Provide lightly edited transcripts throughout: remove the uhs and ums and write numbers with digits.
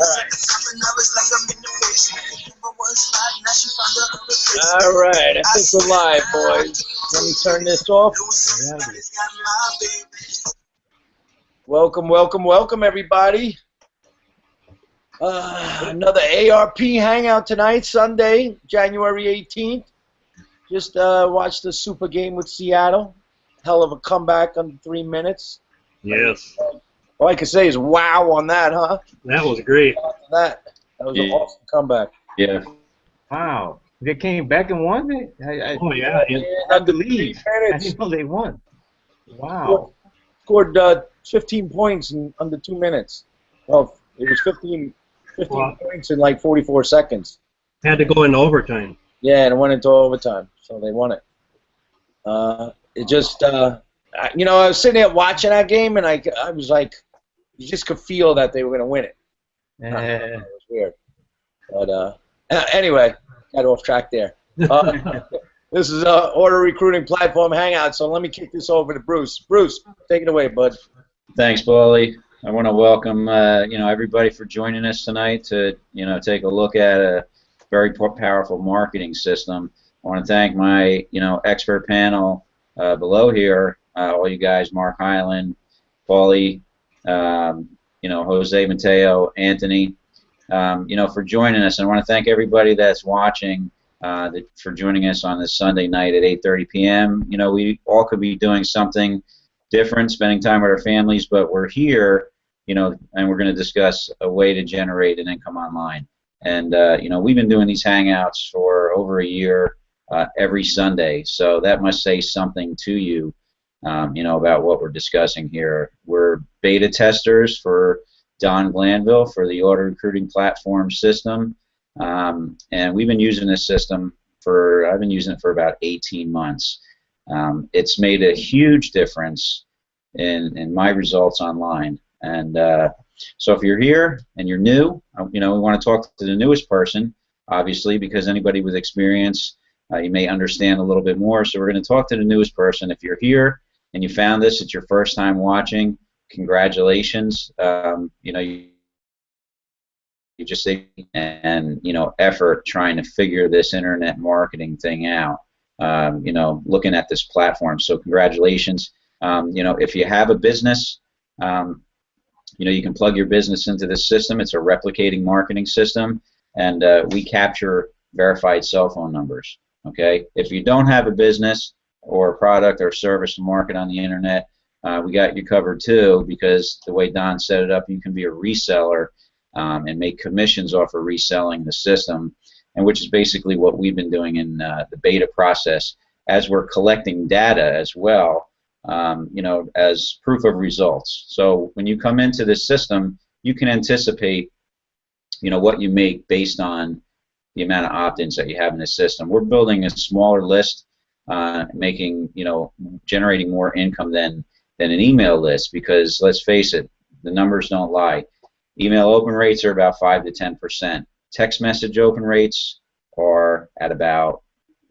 All right, I think we're live, boys. Let me turn this off. Welcome, welcome, welcome, everybody. Another ARP Hangout tonight, Sunday, January 18th. Just watched the Super game with Seattle. Hell of a comeback under 3 minutes. Yes. All I can say is wow on that, huh? That was great. That was an awesome comeback. Yeah. Wow. They came back and won it? Oh, yeah. I believe. I didn't know they won. Wow. Scored 15 points in under 2 minutes. Well, it was 15 points in like 44 seconds. Had to go into overtime. Yeah, and it went into overtime, so they won it. It just, you know, I was sitting there watching that game, and I was like, you just could feel that they were going to win it. It was weird. But anyway, got off track there. This is Auto Recruiting Platform Hangout, so let me kick this over to Bruce. Bruce, take it away, bud. Thanks, Paulie. I want to welcome you know, everybody for joining us tonight to, you know, take a look at a very powerful marketing system. I want to thank my, you know, expert panel below here, all you guys, Mark Hyland, Paulie, you know, Jose Mateo, Anthony, you know, for joining us. And I want to thank everybody that's watching for joining us on this Sunday night at 8:30 p.m. You know, we all could be doing something different, spending time with our families, but we're here, you know, and we're going to discuss a way to generate an income online. And, you know, we've been doing these Hangouts for over a year every Sunday, so that must say something to you, you know, about what we're discussing here. We're beta testers for Don Glanville for the Auto Recruiting Platform system, and we've been using this system I've been using it for about 18 months. It's made a huge difference in my results online. And so if you're here and you're new, you know, we want to talk to the newest person, obviously, because anybody with experience, you may understand a little bit more. So we're going to talk to the newest person. If you're here and you found this, it's your first time watching, congratulations. You know, you just say, and, you know, effort trying to figure this internet marketing thing out, you know, looking at this platform. So congratulations. You know, if you have a business, you know, you can plug your business into this system. It's a replicating marketing system, and we capture verified cell phone numbers. Okay, if you don't have a business or a product or service to market on the internet, we got you covered too, because the way Don set it up, you can be a reseller and make commissions off of reselling the system, and which is basically what we've been doing in the beta process, as we're collecting data as well, you know, as proof of results. So when you come into this system, you can anticipate, you know, what you make based on the amount of opt-ins that you have in the system. We're building a smaller list, making, you know, generating more income than an email list, because let's face it, the numbers don't lie. Email open rates are about 5 to 10%. Text message open rates are at about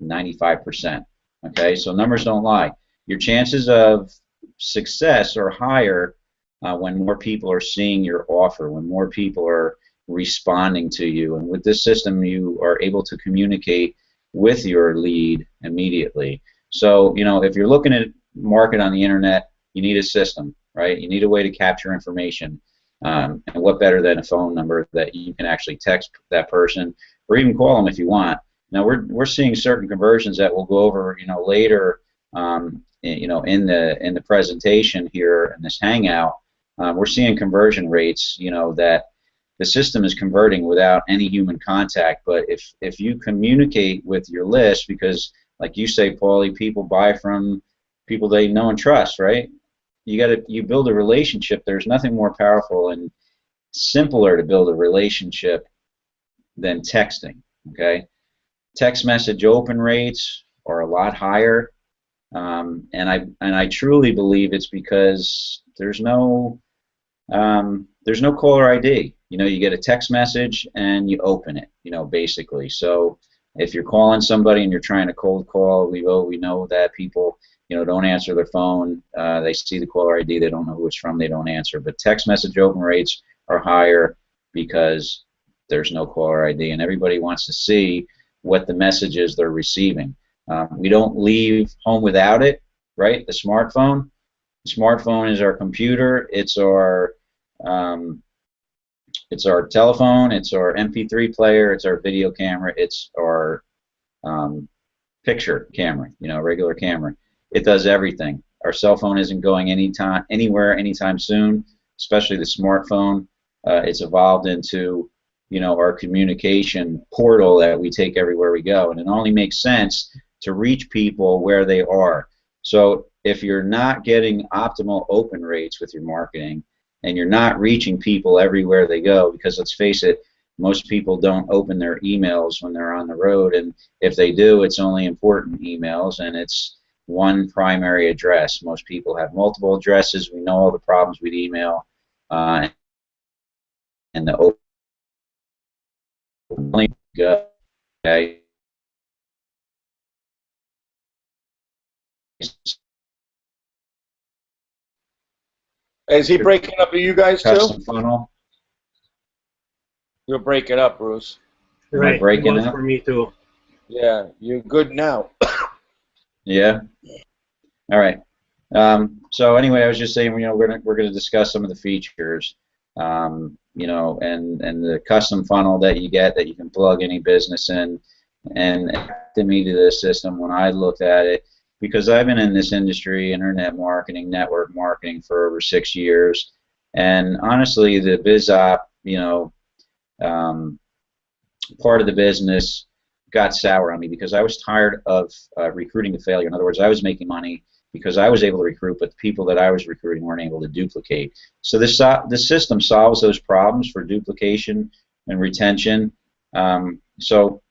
95%. Okay, so numbers don't lie. Your chances of success are higher when more people are seeing your offer, when more people are responding to you. And with this system, you are able to communicate with your lead immediately. So, you know, if you're looking at market on the internet, you need a system, right? You need a way to capture information. And what better than a phone number that you can actually text that person, or even call them if you want. Now we're seeing certain conversions that we'll go over, you know, later, you know, in the presentation here in this Hangout. We're seeing conversion rates, you know, that the system is converting without any human contact. But if you communicate with your list, because like you say, Paulie, people buy from people they know and trust, right? You build a relationship. There's nothing more powerful and simpler to build a relationship than texting. Okay, text message open rates are a lot higher, and I truly believe it's because there's no caller ID. You know, you get a text message and you open it, you know, basically. So if you're calling somebody and you're trying to cold call, we know that people, you know, don't answer their phone. They see the caller ID, they don't know who it's from, they don't answer. But text message open rates are higher because there's no caller ID, and everybody wants to see what the messages they're receiving. We don't leave home without it, right? The smartphone. The smartphone is our computer. It's our telephone. It's our MP3 player. It's our video camera. It's our picture camera. You know, regular camera. It does everything. Our cell phone isn't going anywhere anytime soon. Especially the smartphone. It's evolved into, you know, our communication portal that we take everywhere we go, and it only makes sense to reach people where they are. So if you're not getting optimal open rates with your marketing, and you're not reaching people everywhere they go, because let's face it, most people don't open their emails when they're on the road, and if they do, it's only important emails, and it's one primary address. Most people have multiple addresses. We know all the problems with email, and the open link go. Okay. Is he breaking up with you guys too? Custom funnel. You're breaking up, Bruce. Am I Right. breaking It was up? for me too. Yeah, you're good now. Yeah. All right. So anyway, I was just saying, you know, we're gonna discuss some of the features, you know, and the custom funnel that you get that you can plug any business in, and to me to this system when I looked at it, because I've been in this industry, internet marketing, network marketing, for over 6 years, and honestly, the biz op, you know, part of the business got sour on me because I was tired of recruiting to failure. In other words, I was making money because I was able to recruit, but the people that I was recruiting weren't able to duplicate. So this system solves those problems for duplication and retention. So,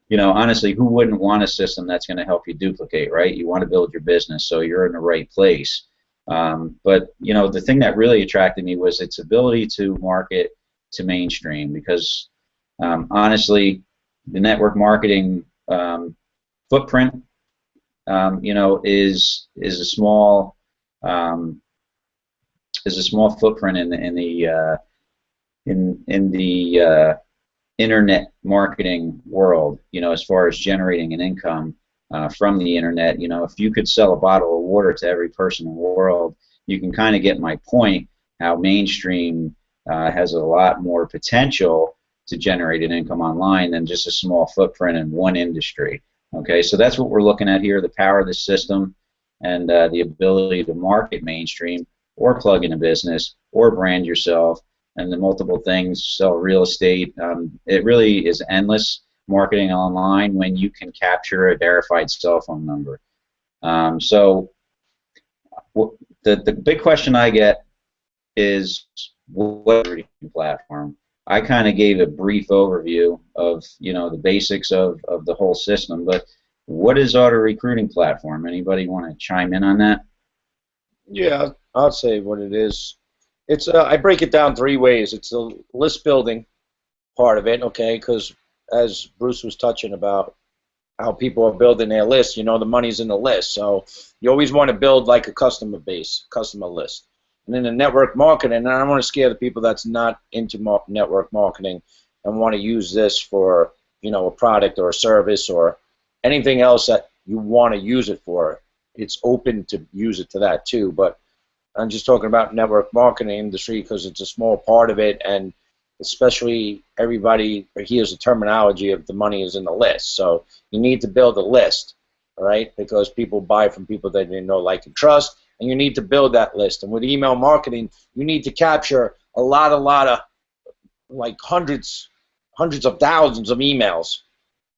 you know, honestly, who wouldn't want a system that's going to help you duplicate, right? You want to build your business, so you're in the right place. But, you know, the thing that really attracted me was its ability to market to mainstream, because honestly, the network marketing footprint, you know, is a small footprint in the internet marketing world. You know, as far as generating an income from the internet, you know, if you could sell a bottle of water to every person in the world, you can kind of get my point. How mainstream has a lot more potential to generate an income online than just a small footprint in one industry. Okay, so that's what we're looking at here, the power of the system and the ability to market mainstream or plug in a business or brand yourself and the multiple things, sell real estate. It really is endless marketing online when you can capture a verified cell phone number. So the big question I get is, what platform? I kind of gave a brief overview of, you know, the basics of the whole system, but what is auto recruiting platform? Anybody want to chime in on that? Yeah, I'll say what it is. It's I break it down 3 ways. It's the list building part of it, okay, because as Bruce was touching about how people are building their list, you know, the money's in the list, so you always want to build like a customer base, customer list. And then the network marketing, and I don't want to scare the people that's not into network marketing and want to use this for, you know, a product or a service or anything else that you want to use it for. It's open to use it to that too, but I'm just talking about network marketing industry because it's a small part of it, and especially everybody hears the terminology of the money is in the list. So you need to build a list, all right, because people buy from people that they know, like, and trust. And you need to build that list. And with email marketing, you need to capture a lot of, like hundreds of thousands of emails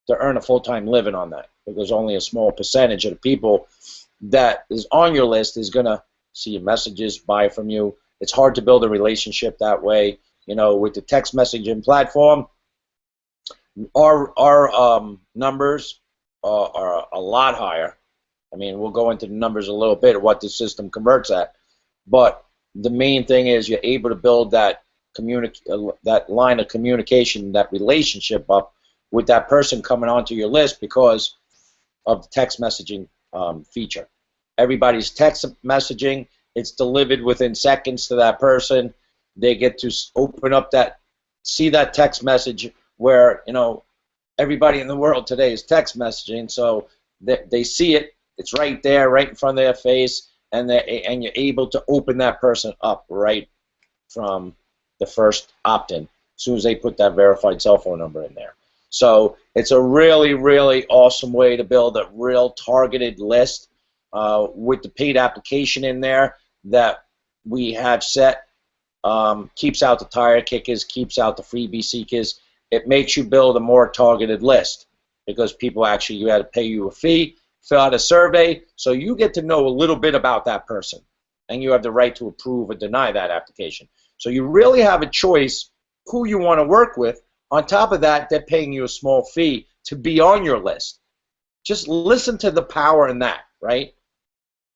to earn a full-time living on that. Because only a small percentage of the people that is on your list is going to see your messages, buy from you. It's hard to build a relationship that way. You know, with the text messaging platform, our numbers are a lot higher. I mean, we'll go into the numbers a little bit of what the system converts at, but the main thing is you're able to build that that line of communication, that relationship up with that person coming onto your list because of the text messaging feature. Everybody's text messaging, it's delivered within seconds to that person. They get to open up that see that text message where, you know, everybody in the world today is text messaging, so they see it, it's right there, right in front of their face, and you're able to open that person up right from the first opt-in as soon as they put that verified cell phone number in there. So it's a really, really awesome way to build a real targeted list with the paid application in there that we have set. Keeps out the tire kickers, keeps out the freebie seekers. It makes you build a more targeted list because people actually, you had to pay you a fee, fill out a survey, so you get to know a little bit about that person, and you have the right to approve or deny that application. So you really have a choice who you want to work with. On top of that, they're paying you a small fee to be on your list. Just listen to the power in that, right?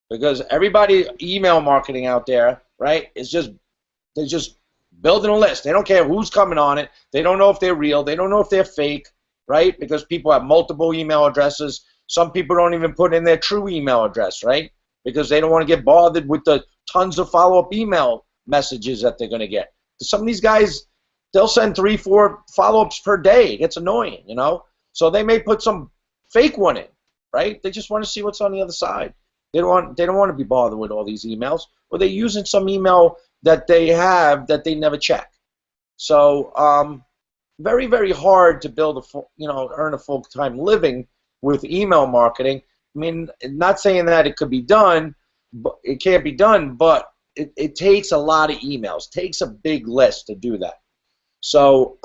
Because everybody email marketing out there, right, they're just building a list. They don't care who's coming on it. They don't know if they're real. They don't know if they're fake, right? Because people have multiple email addresses. Some people don't even put in their true email address, right? Because they don't want to get bothered with the tons of follow-up email messages that they're going to get. Some of these guys, they'll send 3, 4 follow-ups per day. It gets annoying, you know? So they may put some fake one in, right? They just want to see what's on the other side. They don't want to be bothered with all these emails, or they're using some email that they have that they never check. So very, very hard to build a full, you know, earn a full-time living with email marketing. I mean, not saying that it could be done, but it can't be done, but it takes a lot of emails. It takes a big list to do that. So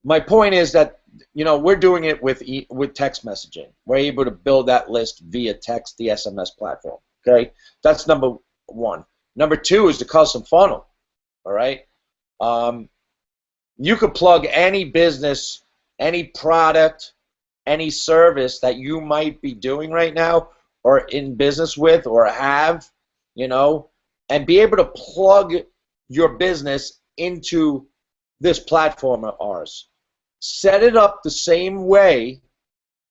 my point is that, you know, we're doing it with text messaging. We're able to build that list via text, the SMS platform. Okay, that's number one. Number two is the custom funnel. All right, you could plug any business, any product, any service that you might be doing right now, or in business with, or have, you know, and be able to plug your business into this platform of ours. Set it up the same way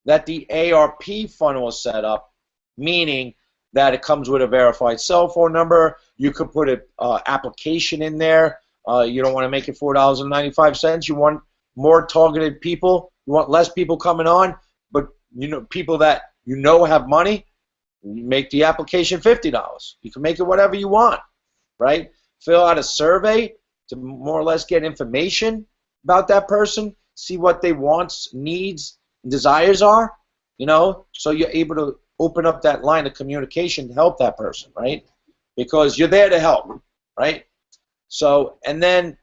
that the ARP funnel is set up, meaning that it comes with a verified cell phone number. You could put an application in there. You don't want to make it $4.95. You want more targeted people. You want less people coming on, but you know, people that you know have money. You make the application $50. You can make it whatever you want, right? Fill out a survey to more or less get information about that person, see what they wants, needs, and desires are, you know, so you're able to open up that line of communication to help that person, right? Because you're there to help, right? So, and then,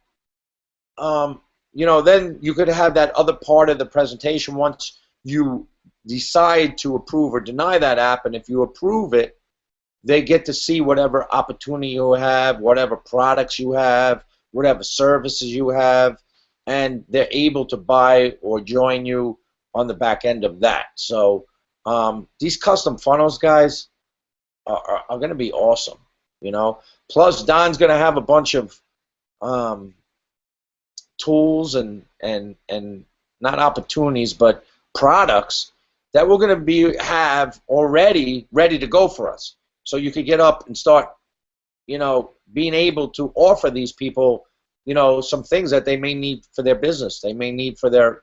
you know, then you could have that other part of the presentation once you decide to approve or deny that app, and if you approve it, they get to see whatever opportunity you have, whatever products you have, whatever services you have, and they're able to buy or join you on the back end of that. So these custom funnels, guys, are going to be awesome, you know. Plus, Don's going to have a bunch of tools and not opportunities, but products that we're going to have already ready to go for us. So you could get up and start, you know, being able to offer these people, you know, some things that they may need for their business. They may need for their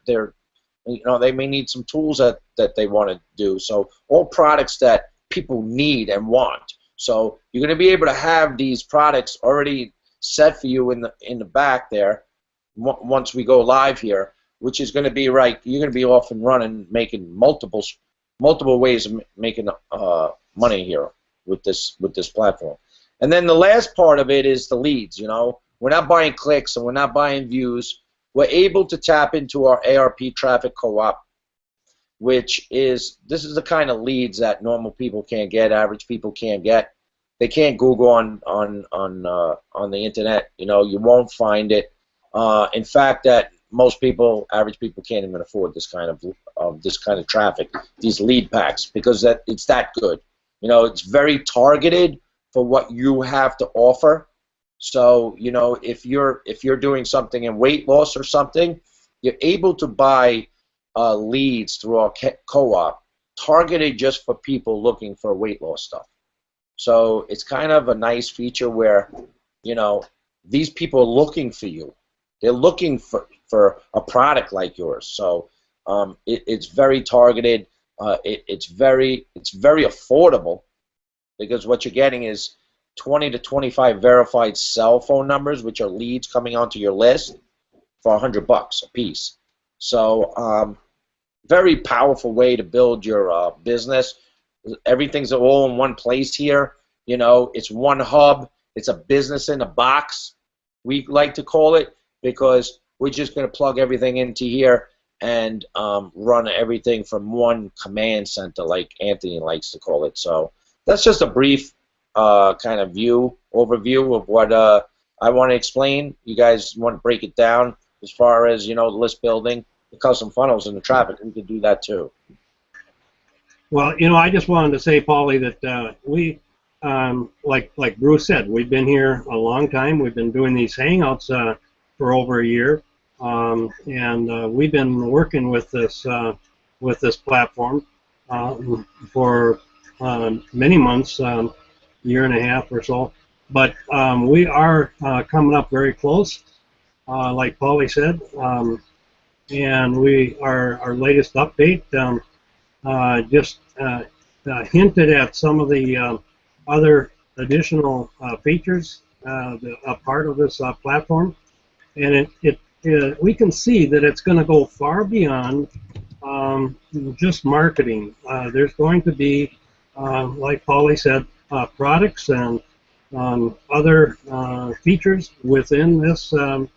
you know, they may need some tools that they want to do. So all products that people need and want. So you're going to be able to have these products already set for you in the back there once we go live here, which is going to be right. You're going to be off and running, making multiple ways of making money here with this platform. And then the last part of it is the leads. You know, we're not buying clicks and we're not buying views. We're able to tap into our ARP traffic co-op, which is, this is the kind of leads that normal people can't get, average people can't get. They can't Google on the internet. You know, you won't find it. In fact, that most people, average people, can't even afford this kind of traffic, these lead packs, because it's that good. You know, it's very targeted for what you have to offer. So, you know, if you're doing something in weight loss or something, you're able to buy leads through our co-op, targeted just for people looking for weight loss stuff. So it's kind of a nice feature where, you know, these people are looking for you. They're looking for a product like yours. So it's very targeted. It's very affordable, because what you're getting is 20 to 25 verified cell phone numbers, which are leads coming onto your list for $100 a piece. So very powerful way to build your business. Everything's all in one place here. You know, it's one hub. It's a business in a box, we like to call it, because we're just going to plug everything into here and run everything from one command center, like Anthony likes to call it. So that's just a brief kind of overview of what I want to explain. You guys want to break it down as far as, you know, the list building, the custom funnels, and the traffic. We can do that too. Well, you know, I just wanted to say, Paulie, that we, like Bruce said, we've been here a long time. We've been doing these Hangouts for over a year, and we've been working with this platform for many months, year and a half or so. But we are coming up very close, like Paulie said, and our latest update just hinted at some of the other additional features a part of this platform, and we can see that it's going to go far beyond just marketing. There's going to be, like Paulie said, products and other features within this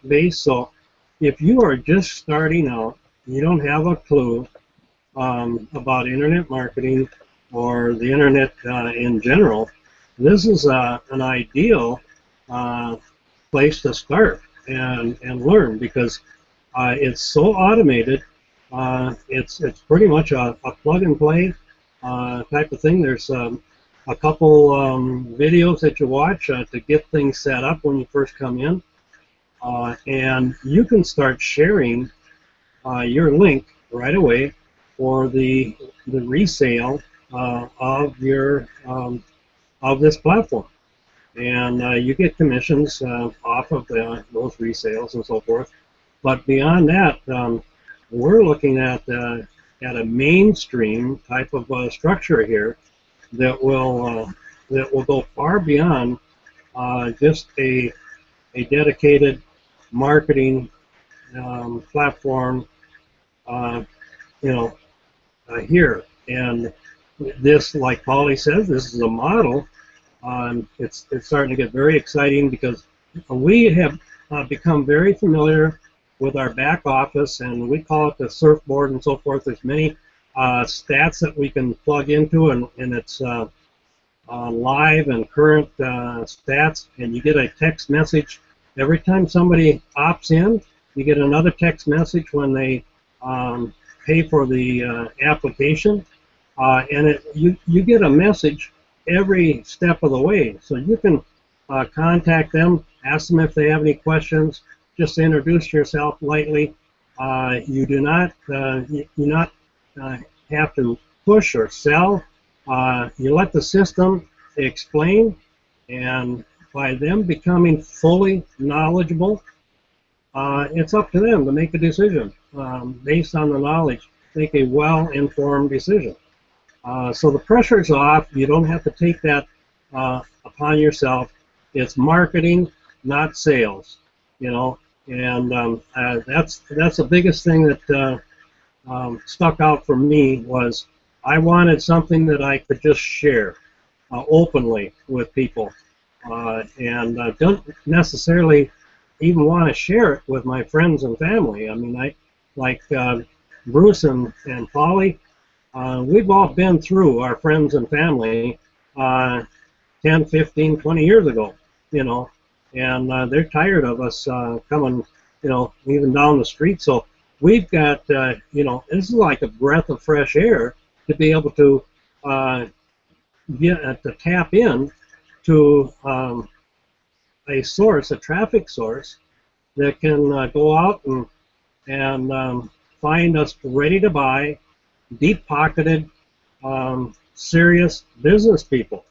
base. So if you are just starting out, you don't have a clue about internet marketing or the internet in general, this is an ideal place to start and learn, because it's so automated. It's pretty much a plug and play type of thing. There's a couple videos that you watch to get things set up when you first come in, and you can start sharing your link right away for the resale of your of this platform, and you get commissions off of those resales and so forth. But beyond that, we're looking at a mainstream type of structure here that will go far beyond just a dedicated marketing platform, here. And this, like Paulie says, this is a model. It's starting to get very exciting, because we have become very familiar with our back office, and we call it the surfboard and so forth. There's many stats that we can plug into, and it's live and current stats, and you get a text message every time somebody opts in. You get another text message when they pay for the application, and you get a message every step of the way. So you can contact them, ask them if they have any questions, just introduce yourself lightly. You do not have to push or sell. You let the system explain, and by them becoming fully knowledgeable, it's up to them to make a decision based on the knowledge, make a well-informed decision. So the pressure's off. You don't have to take that upon yourself. It's marketing, not sales, you know. And that's the biggest thing that stuck out for me. Was I wanted something that I could just share openly with people, and don't necessarily even want to share it with my friends and family. I mean, like Bruce and Paulie, we've all been through our friends and family 10, 15, 20 years ago, you know, and they're tired of us coming, you know, even down the street. So we've got, you know, this is like a breath of fresh air to be able to to tap in to a source, a traffic source that can go out and find us ready to buy, deep-pocketed, serious business people.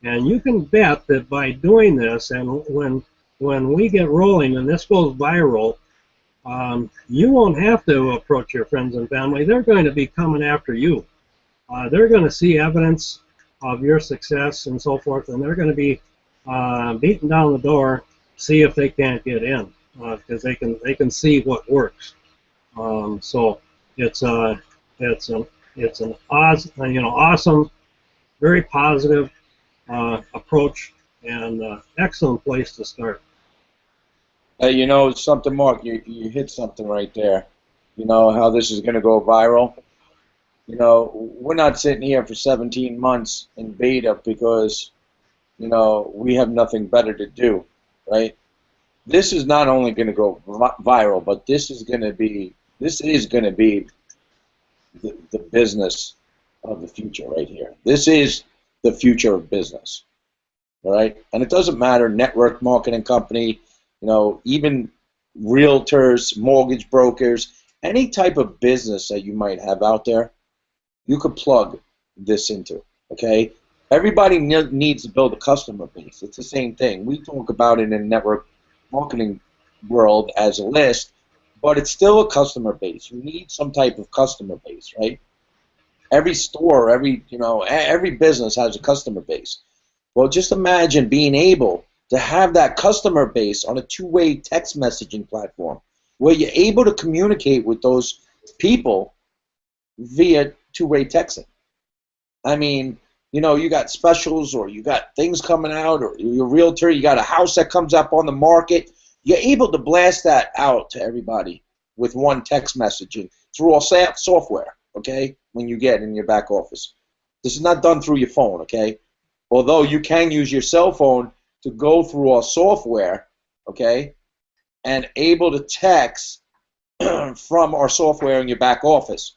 And you can bet that by doing this, and when when we get rolling and this goes viral, you won't have to approach your friends and family. They're going to be coming after you. They're going to see evidence of your success and so forth, and they're going to be beating down the door, see if they can't get in, because they can see what works. So it's an awesome, awesome, very positive approach and excellent place to start. You know something, Mark, you hit something right there. You know how this is going to go viral? You know, we're not sitting here for 17 months in beta because, you know, we have nothing better to do, right? This is not only going to go viral, but this is going to be the business of the future right here. This is the future of business, all right? And it doesn't matter, network marketing company, you know, even realtors, mortgage brokers, any type of business that you might have out there, you could plug this into, okay? Everybody needs to build a customer base. It's the same thing. We talk about it in the network marketing world as a list, but it's still a customer base. You need some type of customer base, right? Every store, every business has a customer base. Well, just imagine being able to have that customer base on a two-way text messaging platform where you're able to communicate with those people via two-way texting. I mean, you know, you got specials or you got things coming out, or you're a realtor, you got a house that comes up on the market. You're able to blast that out to everybody with one text messaging through all software, okay, when you get in your back office. This is not done through your phone, okay? Although you can use your cell phone to go through our software, okay, and able to text from our software in your back office,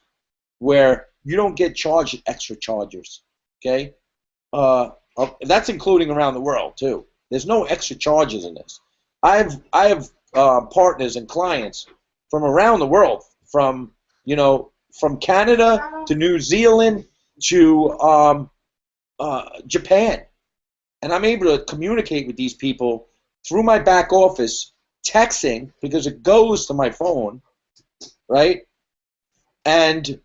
where you don't get charged extra charges, okay? That's including around the world too. There's no extra charges in this. I have partners and clients from around the world, from Canada to New Zealand to Japan, and I'm able to communicate with these people through my back office, texting, because it goes to my phone, right? And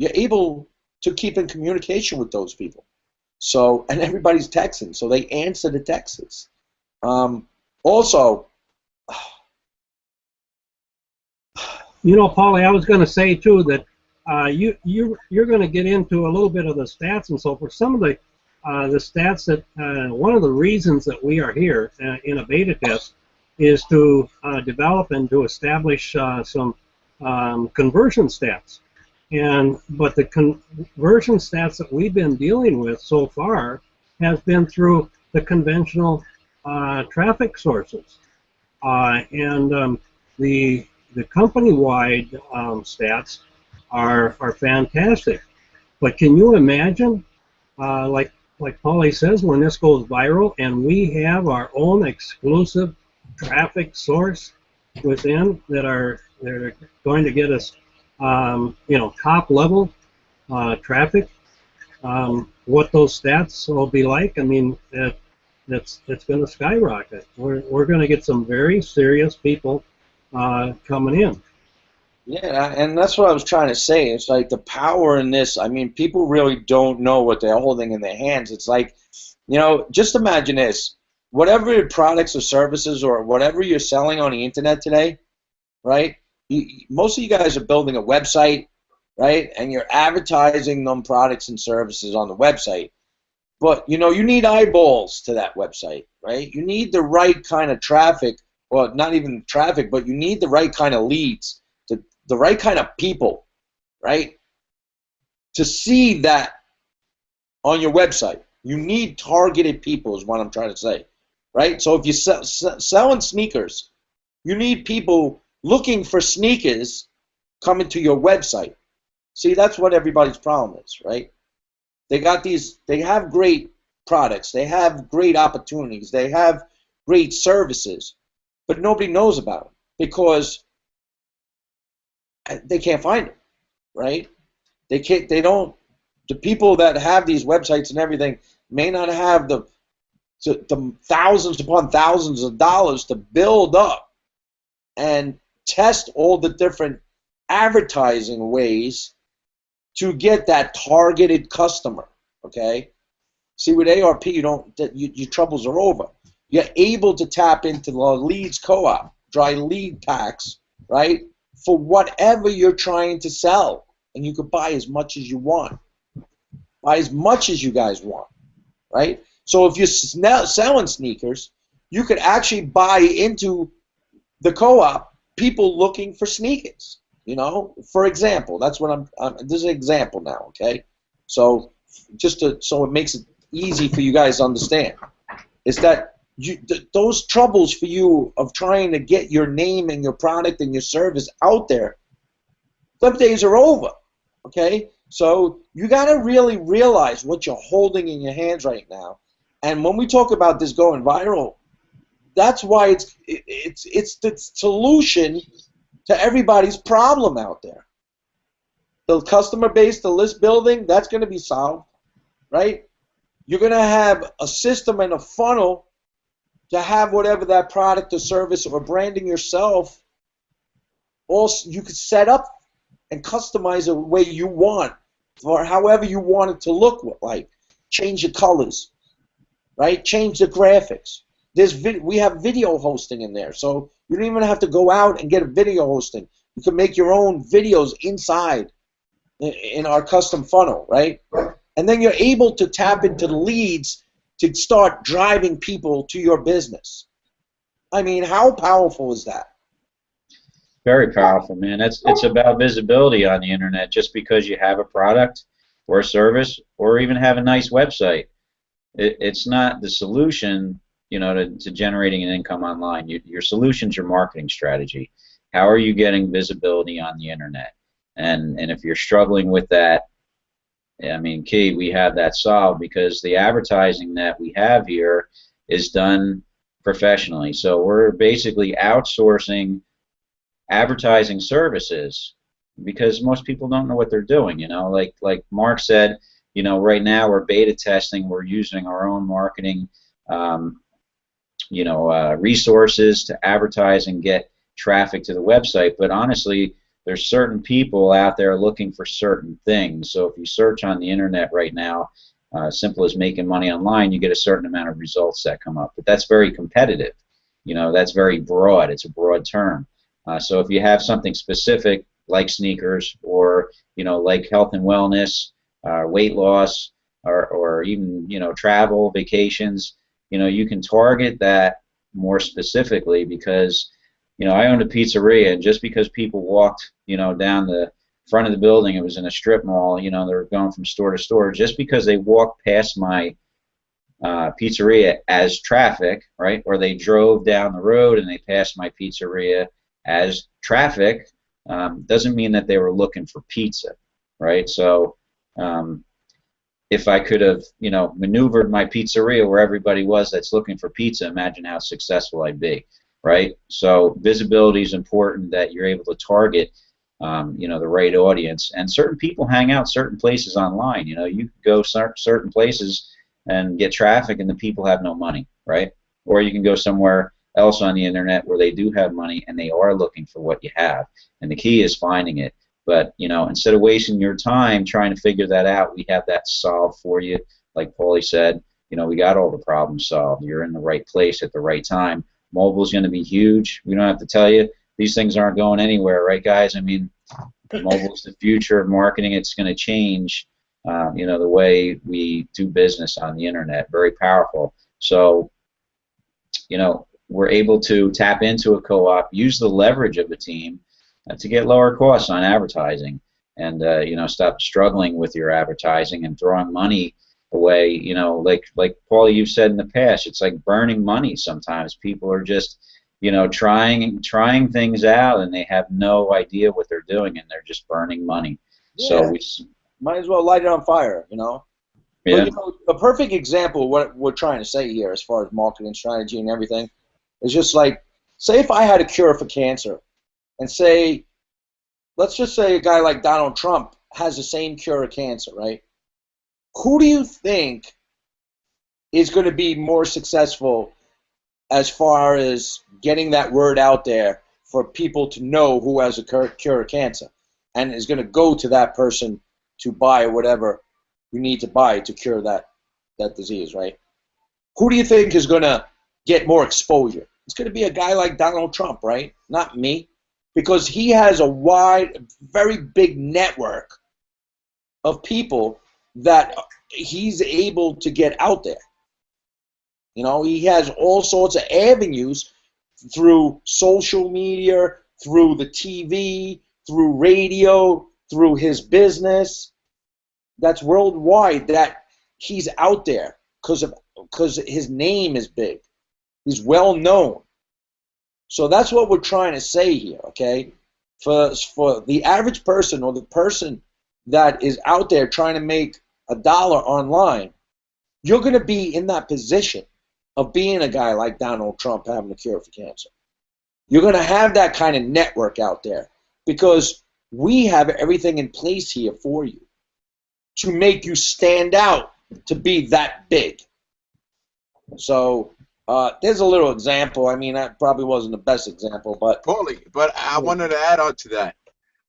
you're able to keep in communication with those people. So, and everybody's texting, so they answer the texts. Also, you know, Paulie, I was going to say too that you're going to get into a little bit of the stats and so forth. Some of the stats that one of the reasons that we are here in a beta test is to develop and to establish some conversion stats. But the conversion stats that we've been dealing with so far has been through the conventional traffic sources, and the company-wide stats are fantastic. But can you imagine, like Paulie says, when this goes viral and we have our own exclusive traffic source within that are going to get us top level traffic, what those stats will be like? I mean, it's going to skyrocket. We're going to get some very serious people coming in. yeah, and that's what I was trying to say. It's like the power in this. I mean, people really don't know what they're holding in their hands. It's like, just imagine this. Whatever your products or services or whatever you're selling on the internet today, right? Most of you guys are building a website, right? And you're advertising them products and services on the website. But, you need eyeballs to that website, right? You need the right kind of traffic, well, not even traffic, but you need the right kind of leads, the right kind of people, right? To see that on your website. You need targeted people is what I'm trying to say, right? So if you're selling sneakers, you need people looking for sneakers coming to your website. See, that's what everybody's problem is, right? They have great products, they have great opportunities, they have great services, but nobody knows about them because they can't find them, right? The people that have these websites and everything may not have the to thousands upon thousands of dollars to build up and test all the different advertising ways to get that targeted customer. Okay. See, with ARP, your troubles are over. You're able to tap into the leads co-op, dry lead packs, right, for whatever you're trying to sell. And you could buy as much as you want. Buy as much as you guys want, right? So if you're selling sneakers, you could actually buy into the co-op people looking for sneakers, you know? For example, that's what this is an example now, okay? So so it makes it easy for you guys to understand, is that those troubles for you of trying to get your name and your product and your service out there, them days are over, okay? So you got to really realize what you're holding in your hands right now. And when we talk about this going viral, that's why it's the solution to everybody's problem out there. The customer base, the list building, that's going to be solved, right? You're going to have a system and a funnel to have whatever that product or service or branding yourself, also you could set up and customize the way you want, or however you want it to look like. Change the colors, right? Change the graphics. We have video hosting in there, so you don't even have to go out and get a video hosting. You can make your own videos inside in our custom funnel, right? And then you're able to tap into the leads to start driving people to your business. I mean, how powerful is that? Very powerful, man. It's about visibility on the internet. Just because you have a product or a service or even have a nice website, it's not the solution, you know, to generating an income online. Your solution's your marketing strategy. How are you getting visibility on the internet? And if you're struggling with that, I mean, Key, we have that solved, because the advertising that we have here is done professionally. So we're basically outsourcing advertising services, because most people don't know what they're doing. You know, like Mark said, you know, right now we're beta testing. We're using our own marketing, resources to advertise and get traffic to the website. But honestly, there's certain people out there looking for certain things. So if you search on the internet right now, simple as making money online, you get a certain amount of results that come up. But that's very competitive. You know, that's very broad. It's a broad term. So if you have something specific like sneakers, or you know, like health and wellness, weight loss, or even, you know, travel, vacations, you know, you can target that more specifically, because, you know, I owned a pizzeria, and just because people walked, you know, down the front of the building, it was in a strip mall, you know, they were going from store to store, just because they walked past my pizzeria as traffic, right, or they drove down the road and they passed my pizzeria as traffic, doesn't mean that they were looking for pizza, right? So if I could have, you know, maneuvered my pizzeria where everybody was that's looking for pizza, imagine how successful I'd be, right? So visibility is important, that you're able to target, you know, the right audience. And certain people hang out certain places online. You know, you can go certain places and get traffic, and the people have no money, right? Or you can go somewhere else on the internet where they do have money and they are looking for what you have. And the key is finding it. But, you know, instead of wasting your time trying to figure that out, we have that solved for you. Like Paulie said, you know, we got all the problems solved. You're in the right place at the right time. Mobile's going to be huge. We don't have to tell you. These things aren't going anywhere, right, guys? I mean, mobile's the future of marketing. It's going to change, you know, the way we do business on the internet. Very powerful. So, you know, we're able to tap into a co-op, use the leverage of a team to get lower costs on advertising, and you know, stop struggling with your advertising and throwing money away. You know, like Paulie, you've said in the past, it's like burning money sometimes. People are just, you know, trying things out, and they have no idea what they're doing, and they're just burning money. Yeah. So we might as well light it on fire, you know. Yeah. But, you know, a perfect example of what we're trying to say here, as far as marketing strategy and everything, is just like, say if I had a cure for cancer, and say, let's just say a guy like Donald Trump has the same cure of cancer, right? Who do you think is going to be more successful as far as getting that word out there for people to know who has a cure of cancer, and is going to go to that person to buy whatever you need to buy to cure that disease, right? Who do you think is going to get more exposure? It's going to be a guy like Donald Trump, right? Not me, because he has a wide, very big network of people that he's able to get out there. You know, he has all sorts of avenues through social media, through the TV, through radio, through his business. That's worldwide, that he's out there because his name is big. He's well known. So that's what we're trying to say here, okay? For the average person, or the person that is out there trying to make $1 online, you're going to be in that position of being a guy like Donald Trump having a cure for cancer. You're going to have that kind of network out there because we have everything in place here for you to make you stand out to be that big. So there's a little example. I mean, that probably wasn't the best example, but... Totally, but I wanted to add on to that.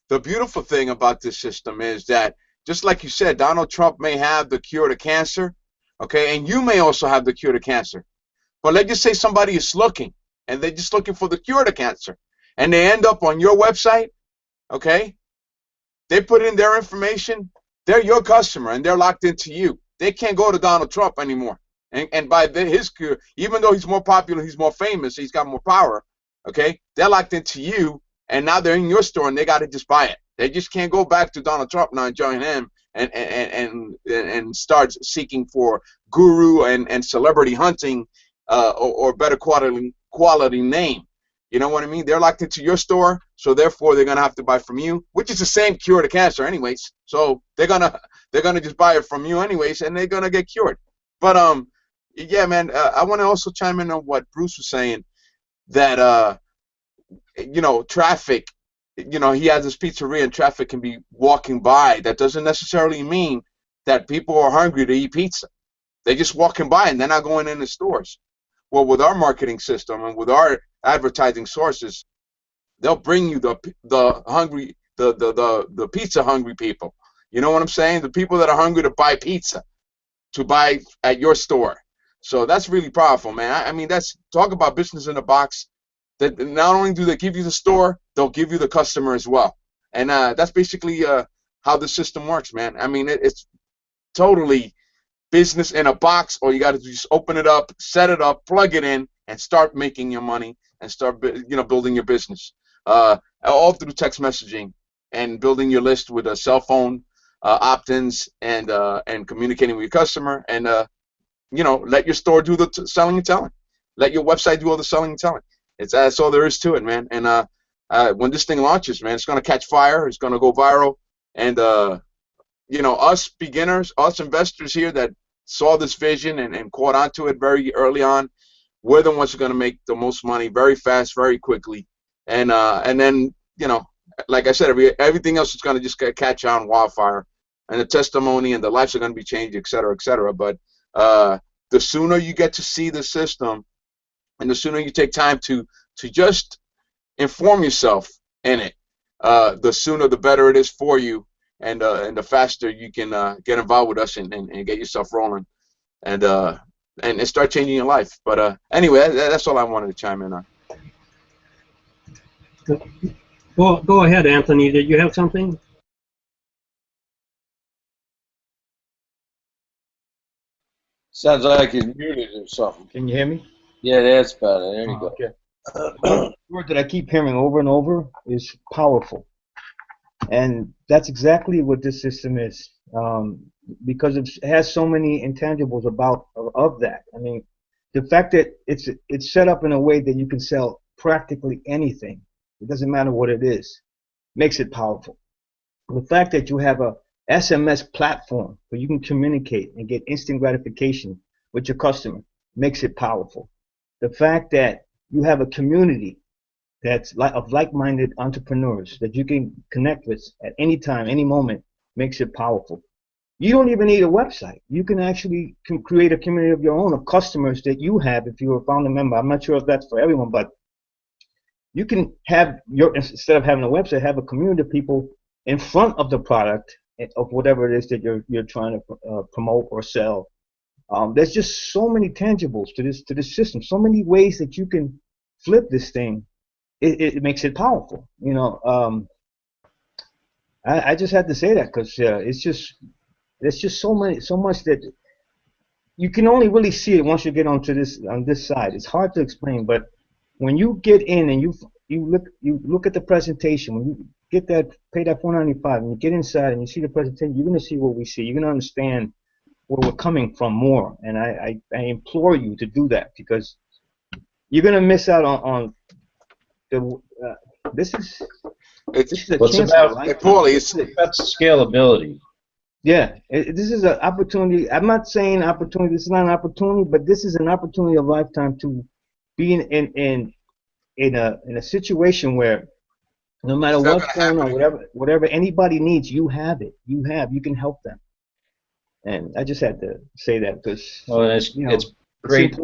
The beautiful thing about this system is that, just like you said, Donald Trump may have the cure to cancer, okay, and you may also have the cure to cancer. But let's just say somebody is looking, and they're just looking for the cure to cancer, and they end up on your website, okay? They put in their information. They're your customer, and they're locked into you. They can't go to Donald Trump anymore and buy his cure. Even though he's more popular, he's more famous, he's got more power, okay? They're locked into you, and now they're in your store, and they got to just buy it. They just can't go back to Donald Trump now and join him and start seeking for guru and celebrity hunting or better quality name. You know what I mean? They're locked into your store, so therefore they're gonna have to buy from you, which is the same cure to cancer, anyways. So they're gonna just buy it from you, anyways, and they're gonna get cured. But yeah, man, I want to also chime in on what Bruce was saying, that you know, traffic. You know, he has this pizzeria, and traffic can be walking by. That doesn't necessarily mean that people are hungry to eat pizza. They're just walking by, and they're not going in the stores. Well, with our marketing system and with our advertising sources, they'll bring you the pizza hungry people. You know what I'm saying? The people that are hungry to buy pizza, to buy at your store. So that's really powerful, man. I mean, that's, talk about business in a box. That not only do they give you the store, they'll give you the customer as well. And that's basically how the system works, man. I mean, it's totally business in a box. All you got to do is open it up, set it up, plug it in, and start making your money and start, you know, building your business. All through text messaging and building your list with a cell phone opt-ins and communicating with your customer, and you know, let your store do the selling and telling. Let your website do all the selling and telling. That's all there is to it, man. And when this thing launches, man, it's gonna catch fire. It's gonna go viral, and you know, us beginners, us investors here that saw this vision and caught onto it very early on, we're the ones who are going to make the most money very fast, very quickly. And then, you know, like I said, everything else is going to just catch on wildfire. And the testimony and the lives are going to be changed, et cetera, et cetera. But the sooner you get to see the system, and the sooner you take time to just inform yourself in it, the sooner the better it is for you. And the faster you can get involved with us and get yourself rolling, and start changing your life. But anyway, that's all I wanted to chime in on. Go ahead, Anthony. Did you have something? Sounds like he's muted or something. Can you hear me? Yeah, that's better. There you go. Okay. The word that I keep hearing over and over is powerful. And that's exactly what this system is, because it has so many intangibles of that. I mean, the fact that it's set up in a way that you can sell practically anything, it doesn't matter what it is, makes it powerful. The fact that you have a SMS platform where you can communicate and get instant gratification with your customer makes it powerful. The fact that you have a community that's of like-minded entrepreneurs that you can connect with at any time, any moment, makes it powerful. You don't even need a website. You can actually create a community of your own of customers that you have if you're a founder member. I'm not sure if that's for everyone, but you can have instead of having a website, have a community of people in front of the product of whatever it is that you're trying to promote or sell. There's just so many tangibles to this system, so many ways that you can flip this thing. It makes it powerful. You know, I just had to say that because it's just there's just so much that you can only really see it once you get on this side. It's hard to explain, but when you get in and you look at the presentation, when you get pay that $495 and you get inside and you see the presentation, you're gonna see what we see. You're gonna understand where we're coming from more. And I implore you to do that because you're gonna miss out on the this is a chance about Paulie, it's about scalability. Yeah, this is an opportunity. I'm not saying opportunity. This is not an opportunity, but this is an opportunity of a lifetime to be in a situation where no matter what's going on, whatever anybody needs, you have it. You can help them. And I just had to say that because it's great.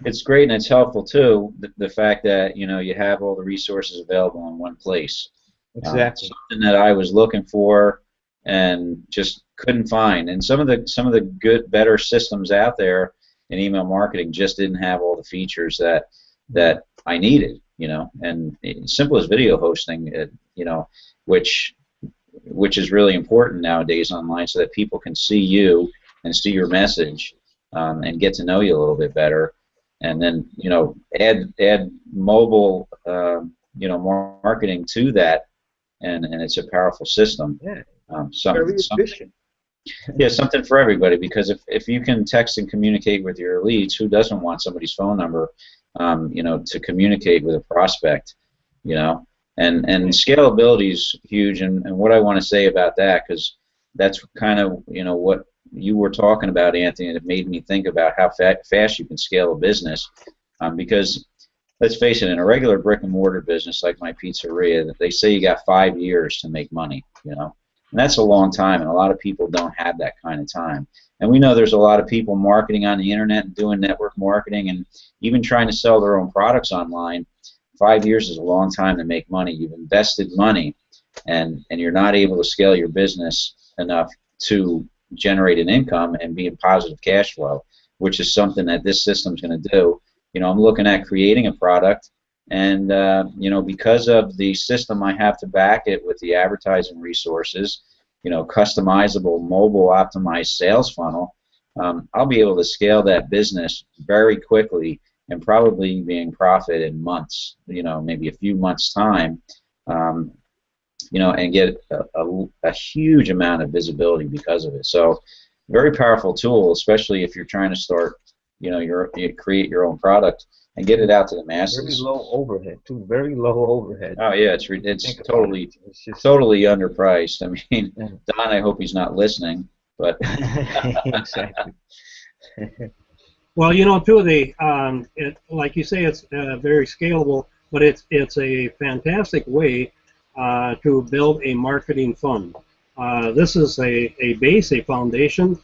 It's great and it's helpful too. The fact that you have all the resources available in one place. Exactly. Something that I was looking for and just couldn't find. And some of the better systems out there in email marketing just didn't have all the features that I needed. And simple as video hosting, which is really important nowadays online, so that people can see you and see your message and get to know you a little bit better. And then add mobile marketing to that, and it's a powerful system. Yeah. Very efficient. Yeah, something for everybody, because if you can text and communicate with your leads, who doesn't want somebody's phone number, to communicate with a prospect, and scalability is huge, and what I want to say about that, because that's kind of, what you were talking about, Anthony, and it made me think about how fast you can scale a business, because let's face it, in a regular brick and mortar business like my pizzeria, they say you got 5 years to make money, and that's a long time, and a lot of people don't have that kind of time. And we know there's a lot of people marketing on the internet and doing network marketing and even trying to sell their own products online. 5 years is a long time to make money. You've invested money, and you're not able to scale your business enough to generate an income and be in positive cash flow, which is something that this system's going to do. I'm looking at creating a product, and because of the system I have to back it with the advertising resources, customizable mobile optimized sales funnel, I'll be able to scale that business very quickly and probably be in profit in months, maybe a few months' time, and get a huge amount of visibility because of it. So, very powerful tool, especially if you're trying to start, you create your own product and get it out to the masses. Very low overhead too. Very low overhead. Oh yeah, it's totally totally underpriced. I mean, Don, I hope he's not listening, but exactly. Well, too, like you say, it's very scalable, but it's a fantastic way to build a marketing fund. This is a base, a foundation.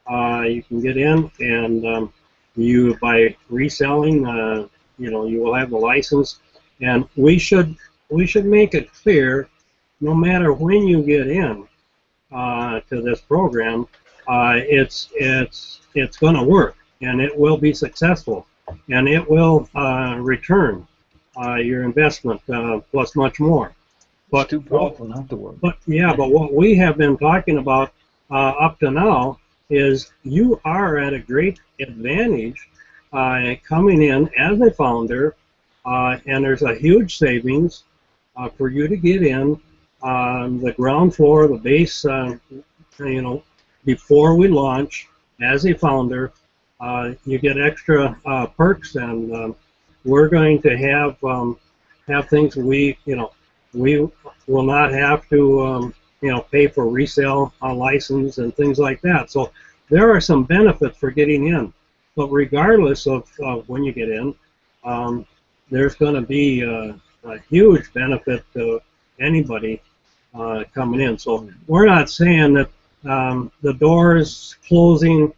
You can get in, and you by reselling, you will have the license, and we should make it clear, no matter when you get in to this program, it's going to work, and it will be successful, and it will return your investment plus much more. But it's too powerful not to work. But what we have been talking about up to now is you are at a great advantage coming in as a founder, and there's a huge savings for you to get in the ground floor, the base, before we launch as a founder. You get extra perks, and we're going to have things we will not have to pay for resale license and things like that. So there are some benefits for getting in. But regardless of when you get in, there's going to be a huge benefit to anybody coming in. So we're not saying that the doors closing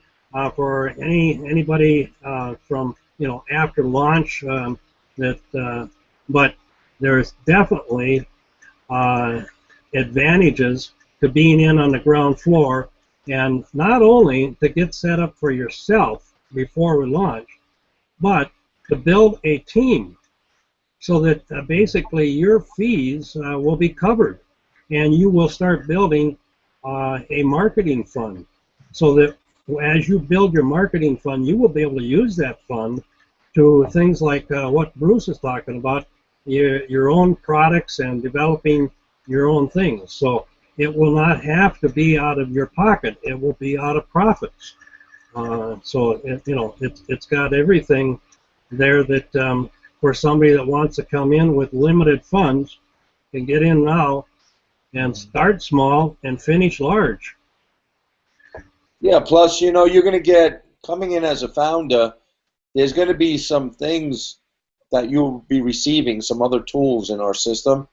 for anybody from after launch. But there's definitely advantages to being in on the ground floor, and not only to get set up for yourself before we launch, but to build a team so that basically your fees will be covered, and you will start building a marketing fund so that as you build your marketing fund, you will be able to use that fund to things like what Bruce is talking about, your own products and developing your own things. So it will not have to be out of your pocket. It will be out of profits. So it's got everything there that for somebody that wants to come in with limited funds can get in now and start small and finish large. Yeah, plus, you're going to get, coming in as a founder, there's going to be some things that you'll be receiving, some other tools in our system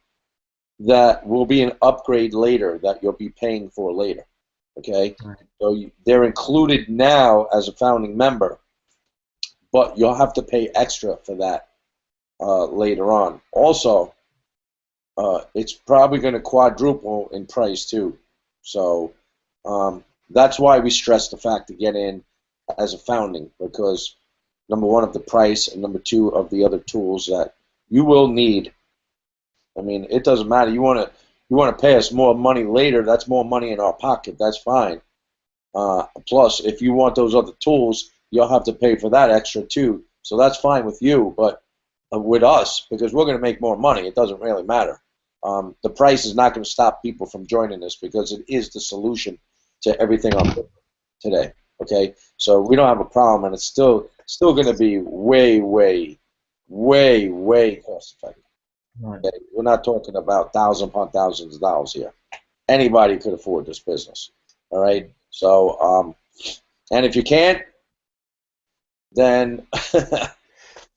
that will be an upgrade later that you'll be paying for later. Okay? Right. So they're included now as a founding member, but you'll have to pay extra for that later on. Also, it's probably going to quadruple in price too. So that's why we stress the fact to get in as a founding, because number one of the price, and number two of the other tools that you will need. I mean, it doesn't matter. You want to pay us more money later. That's more money in our pocket. That's fine. Plus, if you want those other tools, you'll have to pay for that extra too. So that's fine with you, but with us, because we're going to make more money, it doesn't really matter. The price is not going to stop people from joining this, because it is the solution to everything I'm doing today. Okay, so we don't have a problem, and it's still going to be way cost effective. Right. Okay? We're not talking about thousands upon thousands of dollars here. Anybody could afford this business. All right, so and if you can't, then I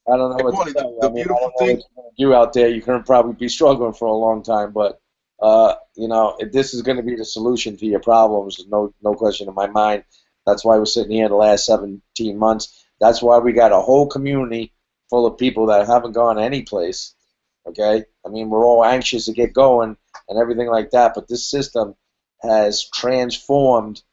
don't know what to tell you. The beautiful thing, you out there, you're going to probably be struggling for a long time, but if this is going to be the solution to your problems, no question in my mind. That's why we're sitting here the last 17 months. That's why we got a whole community full of people that haven't gone any place. Okay, I mean, we're all anxious to get going and everything like that, but this system has transformed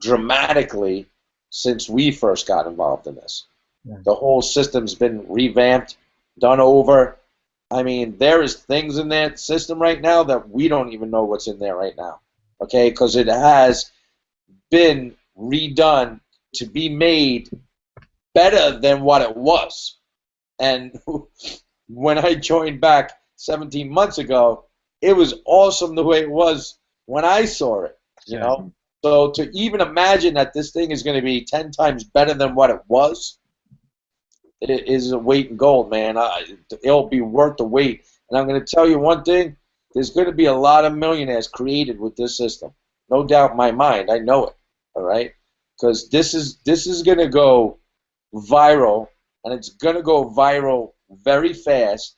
dramatically since we first got involved in this. Yeah. The whole system's been revamped, done over. I mean, there is things in that system right now that we don't even know what's in there right now, okay, because it has been redone to be made better than what it was. And when I joined back 17 months ago, it was awesome the way it was when I saw it, you know? So to even imagine that this thing is going to be 10 times better than what it was, it is a weight in gold, man. It'll be worth the wait. And I'm going to tell you one thing, there's going to be a lot of millionaires created with this system. No doubt in my mind. I know it, all right? Because this is going to go viral, and it's going to go viral very fast,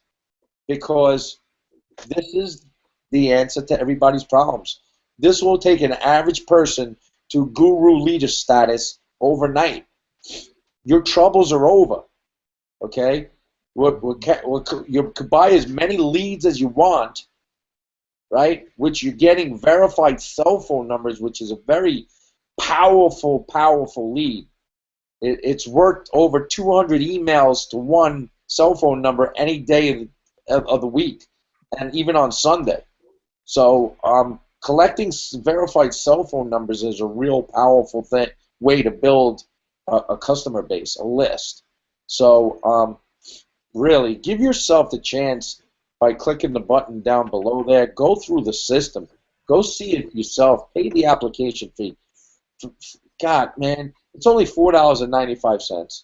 because this is the answer to everybody's problems. This will take an average person to guru leader status overnight. Your troubles are over, okay? You could buy as many leads as you want, right? Which you're getting verified cell phone numbers, which is a very powerful lead. It's worth over 200 emails to one cell phone number any day of the week, and even on Sunday. So collecting verified cell phone numbers is a real powerful way to build a customer base, a list. So really, give yourself the chance by clicking the button down below there. Go through the system. Go see it yourself. Pay the application fee. God, man, it's only $4.95.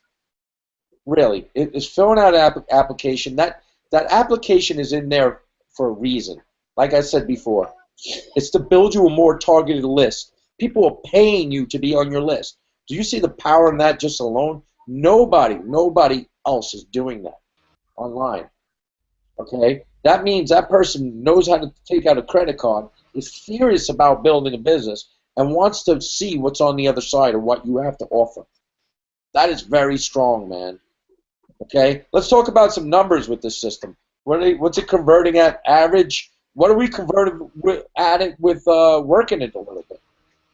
Really, it's filling out an application. That application is in there for a reason. Like I said before, it's to build you a more targeted list. People are paying you to be on your list. Do you see the power in that just alone? Nobody else is doing that online. Okay? That means that person knows how to take out a credit card, is serious about building a business, and wants to see what's on the other side of what you have to offer. That is very strong, man. Okay, let's talk about some numbers with this system. What's it converting at average? What are we converting at it with working it a little bit?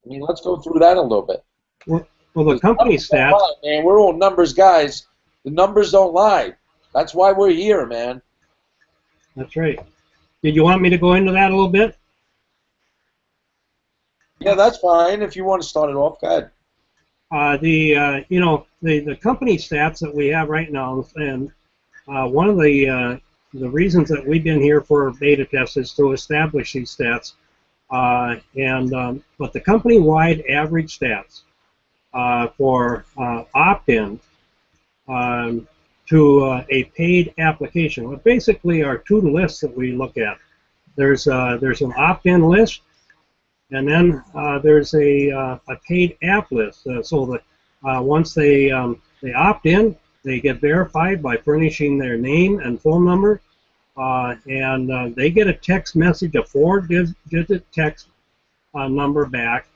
I mean, let's go through that a little bit. Well, the company stats. Man, we're all numbers guys. The numbers don't lie. That's why we're here, man. That's right. Did you want me to go into that a little bit? Yeah, that's fine. If you want to start it off, go ahead. The company stats that we have right now, and one of the reasons that we've been here for beta tests is to establish these stats. But the company-wide average stats for opt-in to a paid application, well, basically are two lists that we look at. There's an opt-in list, and then there's a paid app list. So that once they opt in, they get verified by furnishing their name and phone number, and they get a text message, a 4-digit text number back,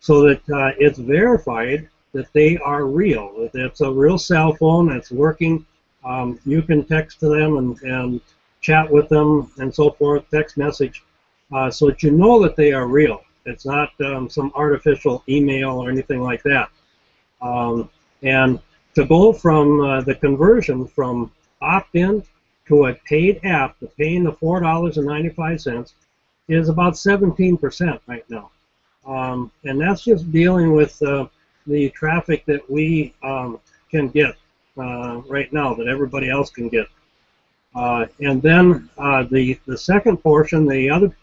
so that it's verified that they are real, that it's a real cell phone that's working. You can text to them and chat with them and so forth, text message, so that you know that they are real. It's not some artificial email or anything like that. And to go from the conversion from opt-in to a paid app, to paying the $4.95, is about 17% right now. And that's just dealing with the traffic that we can get right now, that everybody else can get. And then the second portion, the other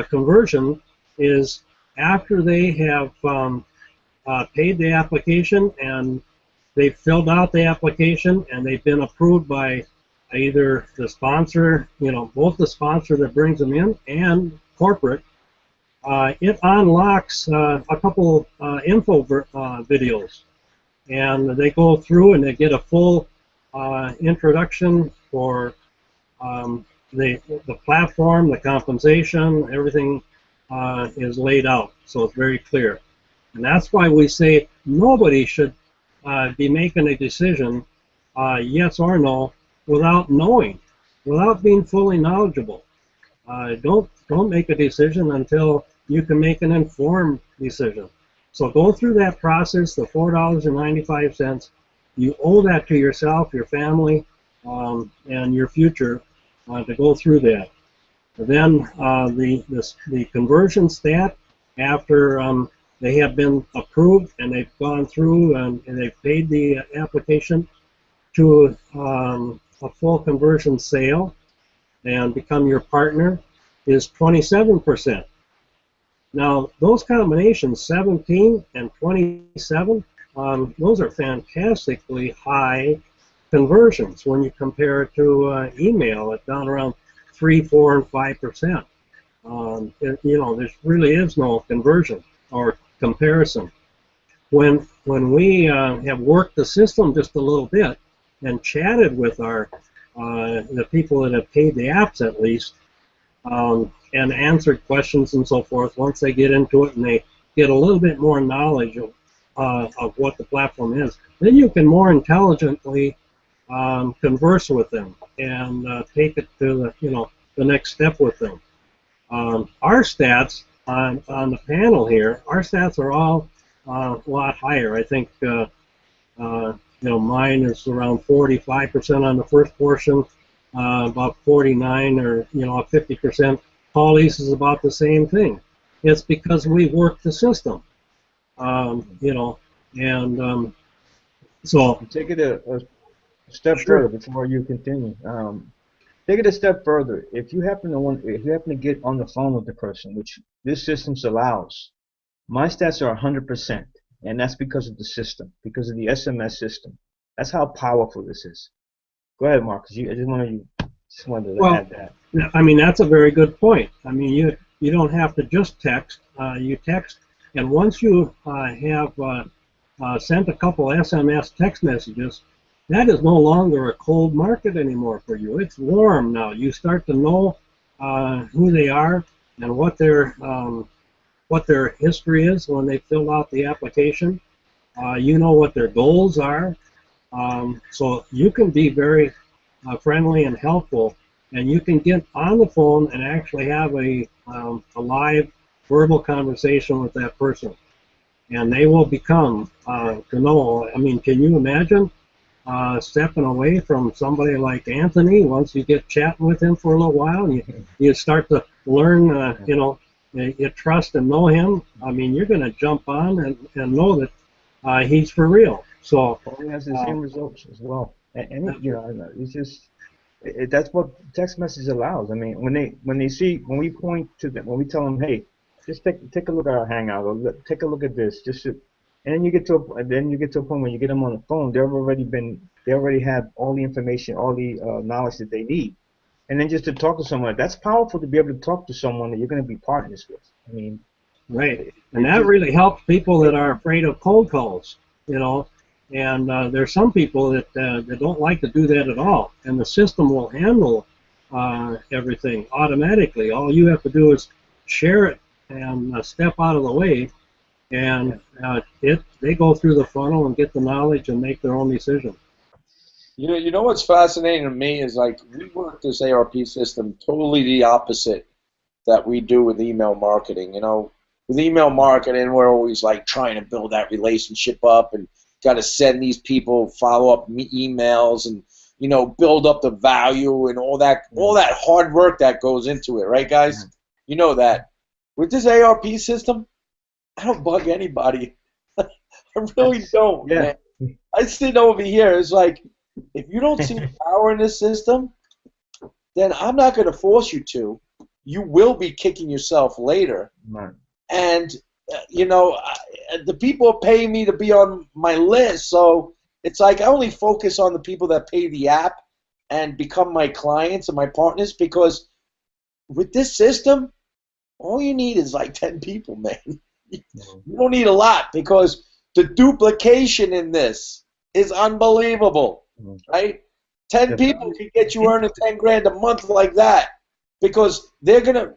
conversion, is after they have paid the application and they've filled out the application and they've been approved by either the sponsor, both the sponsor that brings them in and corporate. It unlocks a couple info videos, and they go through and they get a full introduction for the platform, the compensation, everything is laid out, so it's very clear. And that's why we say nobody should be making a decision, yes or no, without knowing, without being fully knowledgeable. Don't make a decision until you can make an informed decision. So go through that process, the $4.95. You owe that to yourself, your family, and your future to go through that. And then the conversion stat, after they have been approved and they've gone through and they've paid the application to a full conversion sale and become your partner, is 27%. Now, those combinations, 17 and 27, those are fantastically high conversions when you compare it to email at down around 3, 4, and 5%. There really is no conversion or comparison. When we have worked the system just a little bit and chatted with the people that have paid the apps at least, and answered questions and so forth, once they get into it and they get a little bit more knowledge of what the platform is, then you can more intelligently converse with them and take it to the next step with them. Our stats on the panel here, our stats are all a lot higher. I think mine is around 45% on the first portion, about 49 or 50%. Paulie's is about the same thing. It's because we work the system, so take it a step further before you continue. Take it a step further. If you happen to get on the phone with the person, which this system allows, my stats are 100%, and that's because of the system, because of the SMS system. That's how powerful this is. Go ahead, Marcus. I just wanted to add that. I mean, that's a very good point. I mean, you don't have to just text. You text, and once you have sent a couple SMS text messages, that is no longer a cold market anymore for you. It's warm now. You start to know who they are and what their what their history is when they fill out the application. You know what their goals are. So you can be very friendly and helpful, and you can get on the phone and actually have a live verbal conversation with that person. And they will become to know. I mean, can you imagine stepping away from somebody like Anthony once you get chatting with him for a little while and you start to learn, you know, you trust and know him? I mean, you're going to jump on and know that he's for real. So He has the same results as well. And you know, it's just that's what text message allows. I mean, when they see, when we point to them, when we tell them, hey, just take a look at our Hangout, or take a look at this, and then you get to a point where you get them on the phone. They already have all the information, all the knowledge that they need, and then just to talk to someone, that's powerful to be able to talk to someone that you're going to be partners with. I mean, right, and that really helps people that are afraid of cold calls, you know. And there's some people that don't like to do that at all, and the system will handle everything automatically. All you have to do is share it and step out of the way, and they go through the funnel and get the knowledge and make their own decision. You know what's fascinating to me is, like, we work this ARP system totally the opposite that we do with email marketing. You know, with email marketing, we're always like trying to build that relationship up and got to send these people follow-up emails and, you know, build up the value and all that hard work that goes into it, right, guys? You know that. With this ARP system, I don't bug anybody. I really don't, man. I sit over here. It's like, if you don't see power in this system, then I'm not going to force you to. You will be kicking yourself later. Right. And, you know, the people are paying me to be on my list, so it's like I only focus on the people that pay the app and become my clients and my partners, because with this system, all you need is like 10 people, man. You don't need a lot, because the duplication in this is unbelievable, right? 10 people can get you earning 10 grand a month like that, because they're going to,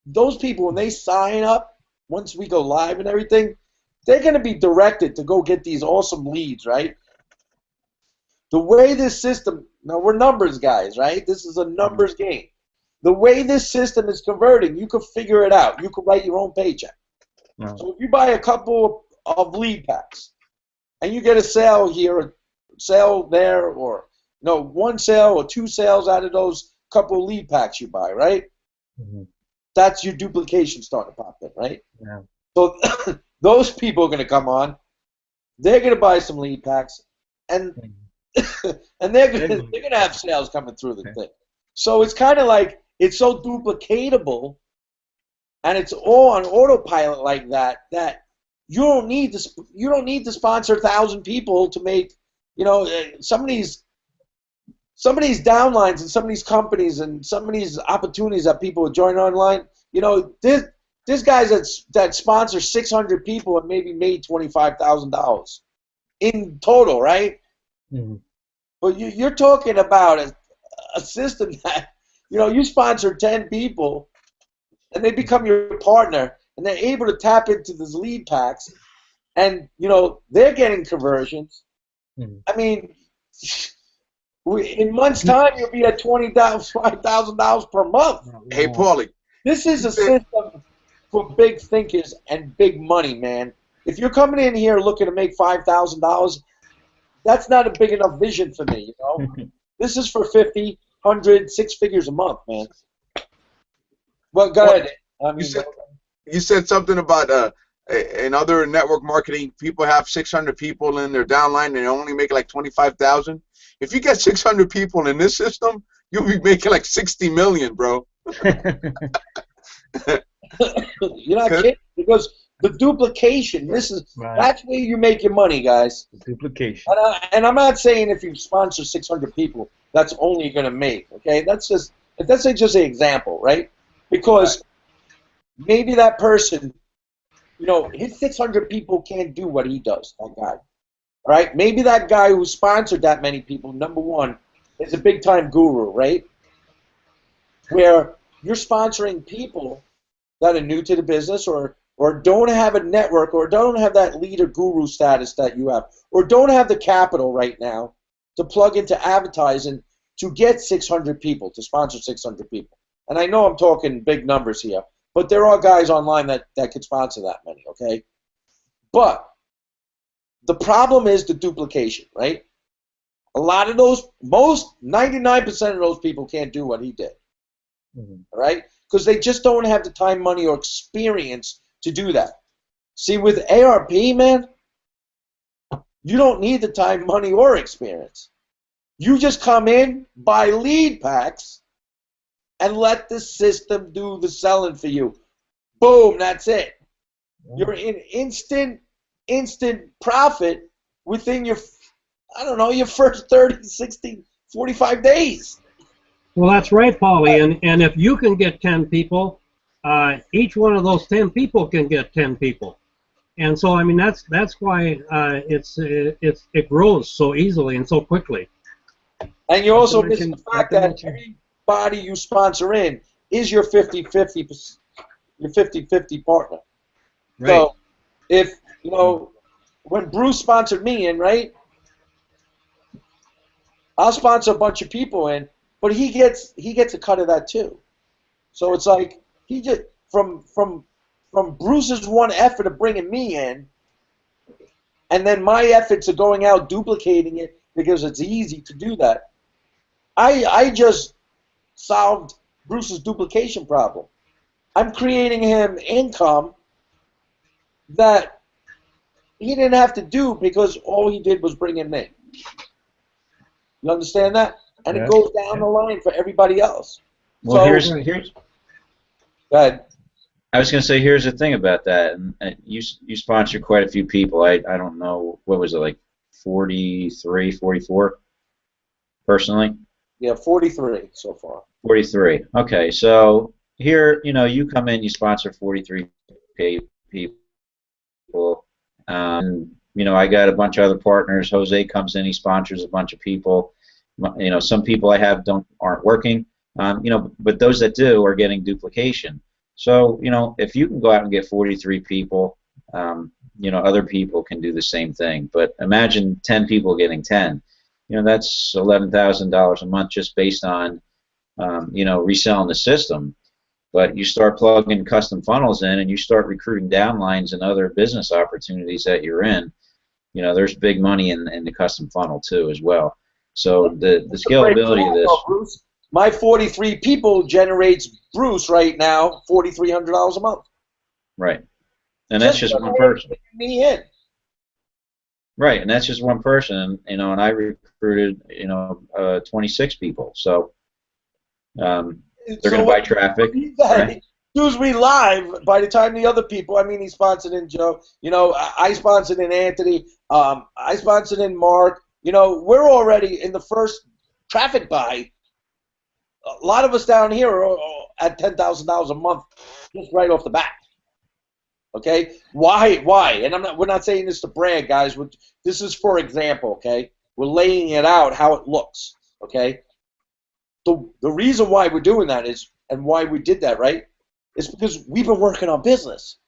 those people, when they sign up, once we go live and everything, they're going to be directed to go get these awesome leads, right? The way this system, now we're numbers guys, right? This is a numbers game. The way this system is converting, you can figure it out. You can write your own paycheck. So if you buy a couple of lead packs and you get a sale here, a sale there, or no, one sale or two sales out of those couple of lead packs you buy, right? That's your duplication starting to pop in, right? Yeah. So those people are going to come on. They're going to buy some lead packs, and and they're going to have sales coming through the thing. So it's kind of like, it's so duplicatable, and it's all on autopilot like that, that you don't need to sponsor 1,000 people to make, you know, some of these downlines and some of these companies and some of these opportunities that people are joining online. You know, there's guys that sponsor 600 people and maybe made $25,000 in total, right? But you're talking about a system that, you know, you sponsor 10 people and they become your partner and they're able to tap into these lead packs, and, you know, they're getting conversions. I mean, in months' time, you'll be at $25,000 per month. Hey, Paulie. This is a system for big thinkers and big money, man. If you're coming in here looking to make $5,000, that's not a big enough vision for me, you know? This is for 50, 100, 6 figures a month, man. Well, go ahead. I mean, you said something about in other network marketing, people have 600 people in their downline and they only make like 25,000. If you get 600 people in this system, you'll be making like 60 million, bro. You're not kidding, because the duplication. That's where you make your money, guys. Duplication. And I'm not saying if you sponsor 600 people, that's all you're gonna make. Okay, that's just an example, right? Because maybe that person, you know, his 600 people can't do what he does. That guy. All right, maybe that guy who sponsored that many people, number one, is a big-time guru, right? Where you're sponsoring people that are new to the business or or don't have a network, or don't have that leader guru status that you have, or don't have the capital right now to plug into advertising to get 600 people, to sponsor 600 people. And I know I'm talking big numbers here, but there are guys online that could sponsor that many, okay? But the problem is the duplication, right? A lot of those, 99% of those people can't do what he did, right? Because they just don't have the time, money, or experience to do that. See, with ARP, man, you don't need the time, money, or experience. You just come in, buy lead packs, and let the system do the selling for you. Boom, that's it. You're in instant profit within your, I don't know, your first 30, 60, 45 days. Well, that's right, Paulie. And if you can get 10 people, each one of those 10 people can get 10 people. And so, I mean, that's why it grows so easily and so quickly. And you also miss the fact that everybody you sponsor in is your 50-50 partner. Right. So if, you know, when Bruce sponsored me in, right, I'll sponsor a bunch of people in, but he gets a cut of that too. So it's like he just from Bruce's one effort of bringing me in, and then my efforts of going out duplicating it because it's easy to do that. I just solved Bruce's duplication problem. I'm creating him income that he didn't have to do because all he did was bring in me. You understand that? And it goes down the line for everybody else. Well, so, here's. Go ahead. I was going to say, here's the thing about that. And you sponsor quite a few people. I don't know, what was it, like 43, 44 personally? Yeah, 43 so far. 43. Okay, so here, you know, you come in, you sponsor 43 people. You know, I got a bunch of other partners. Jose comes in, he sponsors a bunch of people. You know, some people I have aren't working. You know, but those that do are getting duplication. So, you know, if you can go out and get 43 people, you know, other people can do the same thing. But imagine 10 people getting 10. You know, that's $11,000 a month just based on, you know, reselling the system. But you start plugging custom funnels in and you start recruiting downlines and other business opportunities that you're in. You know, there's big money in the custom funnel too as well. So the scalability of this. Bruce, my 43 people generates Bruce right now $4,300 a month. Right, and that's just one person. Me in. Right, and that's just one person. You know, and I recruited, you know, 26 people. So they're going to buy traffic. Right? As we live, by the time the other people, I mean, he sponsored in Joe, you know, I sponsored in Anthony, I sponsored in Mark, you know, we're already in the first traffic buy. A lot of us down here are at $10,000 a month just right off the bat. Okay? Why? And we're not saying this to brag, guys. This is for example, okay? We're laying it out how it looks, okay? The reason why we're doing that is, and why we did that, right, is because we've been working on business.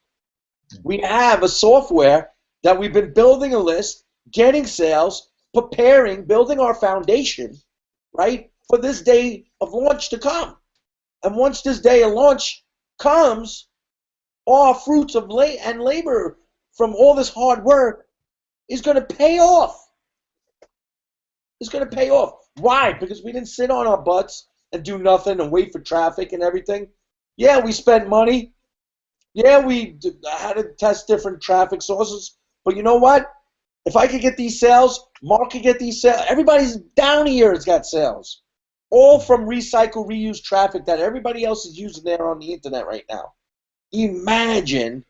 We have a software that we've been building a list, getting sales, preparing, building our foundation, right, for this day of launch to come. And once this day of launch comes, all fruits of labor from all this hard work is going to pay off. It's going to pay off. Why? Because we didn't sit on our butts and do nothing and wait for traffic and everything. Yeah, we spent money. Yeah, we had to test different traffic sources. But you know what? If I could get these sales, Mark could get these sales. Everybody's down here has got sales. All from recycle, reuse traffic that everybody else is using there on the internet right now. Imagine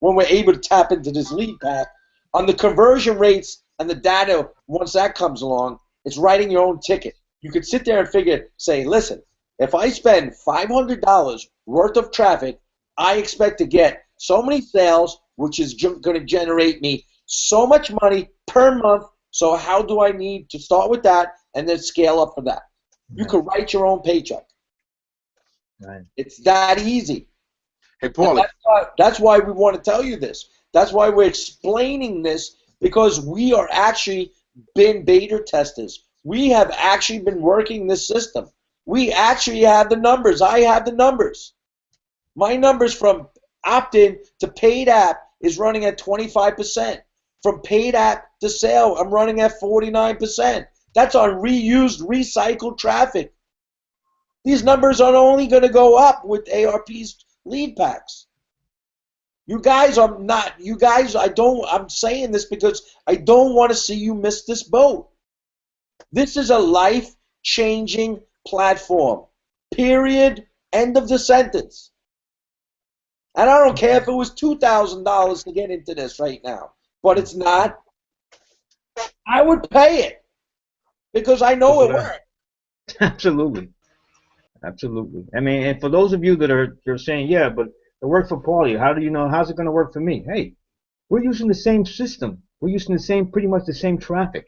when we're able to tap into this lead pack on the conversion rates and the data. Once that comes along, it's writing your own ticket. You could sit there and say, listen, if I spend $500 worth of traffic, I expect to get so many sales, which is going to generate me so much money per month. So how do I need to start with that and then scale up for that? You could write your own paycheck. Right. It's that easy. Hey, Paulie. That's why we want to tell you this. That's why we're explaining this, because we are actually been beta testers. We have actually been working this system. We actually have the numbers. I have the numbers. My numbers from opt-in to paid app is running at 25%. From paid app to sale, I'm running at 49%. That's on reused, recycled traffic. These numbers are only going to go up with ARP's lead packs. You guys are not, I'm saying this because I don't want to see you miss this boat. This is a life-changing platform. Period. End of the sentence. And I don't care if it was $2,000 to get into this right now, but it's not. I would pay it because I know it works. Absolutely. Absolutely. I mean, and for those of you that are saying, yeah, but it worked for Paulie, how do you know, how's it going to work for me? Hey, we're using the same system. We're using the same, pretty much the same traffic.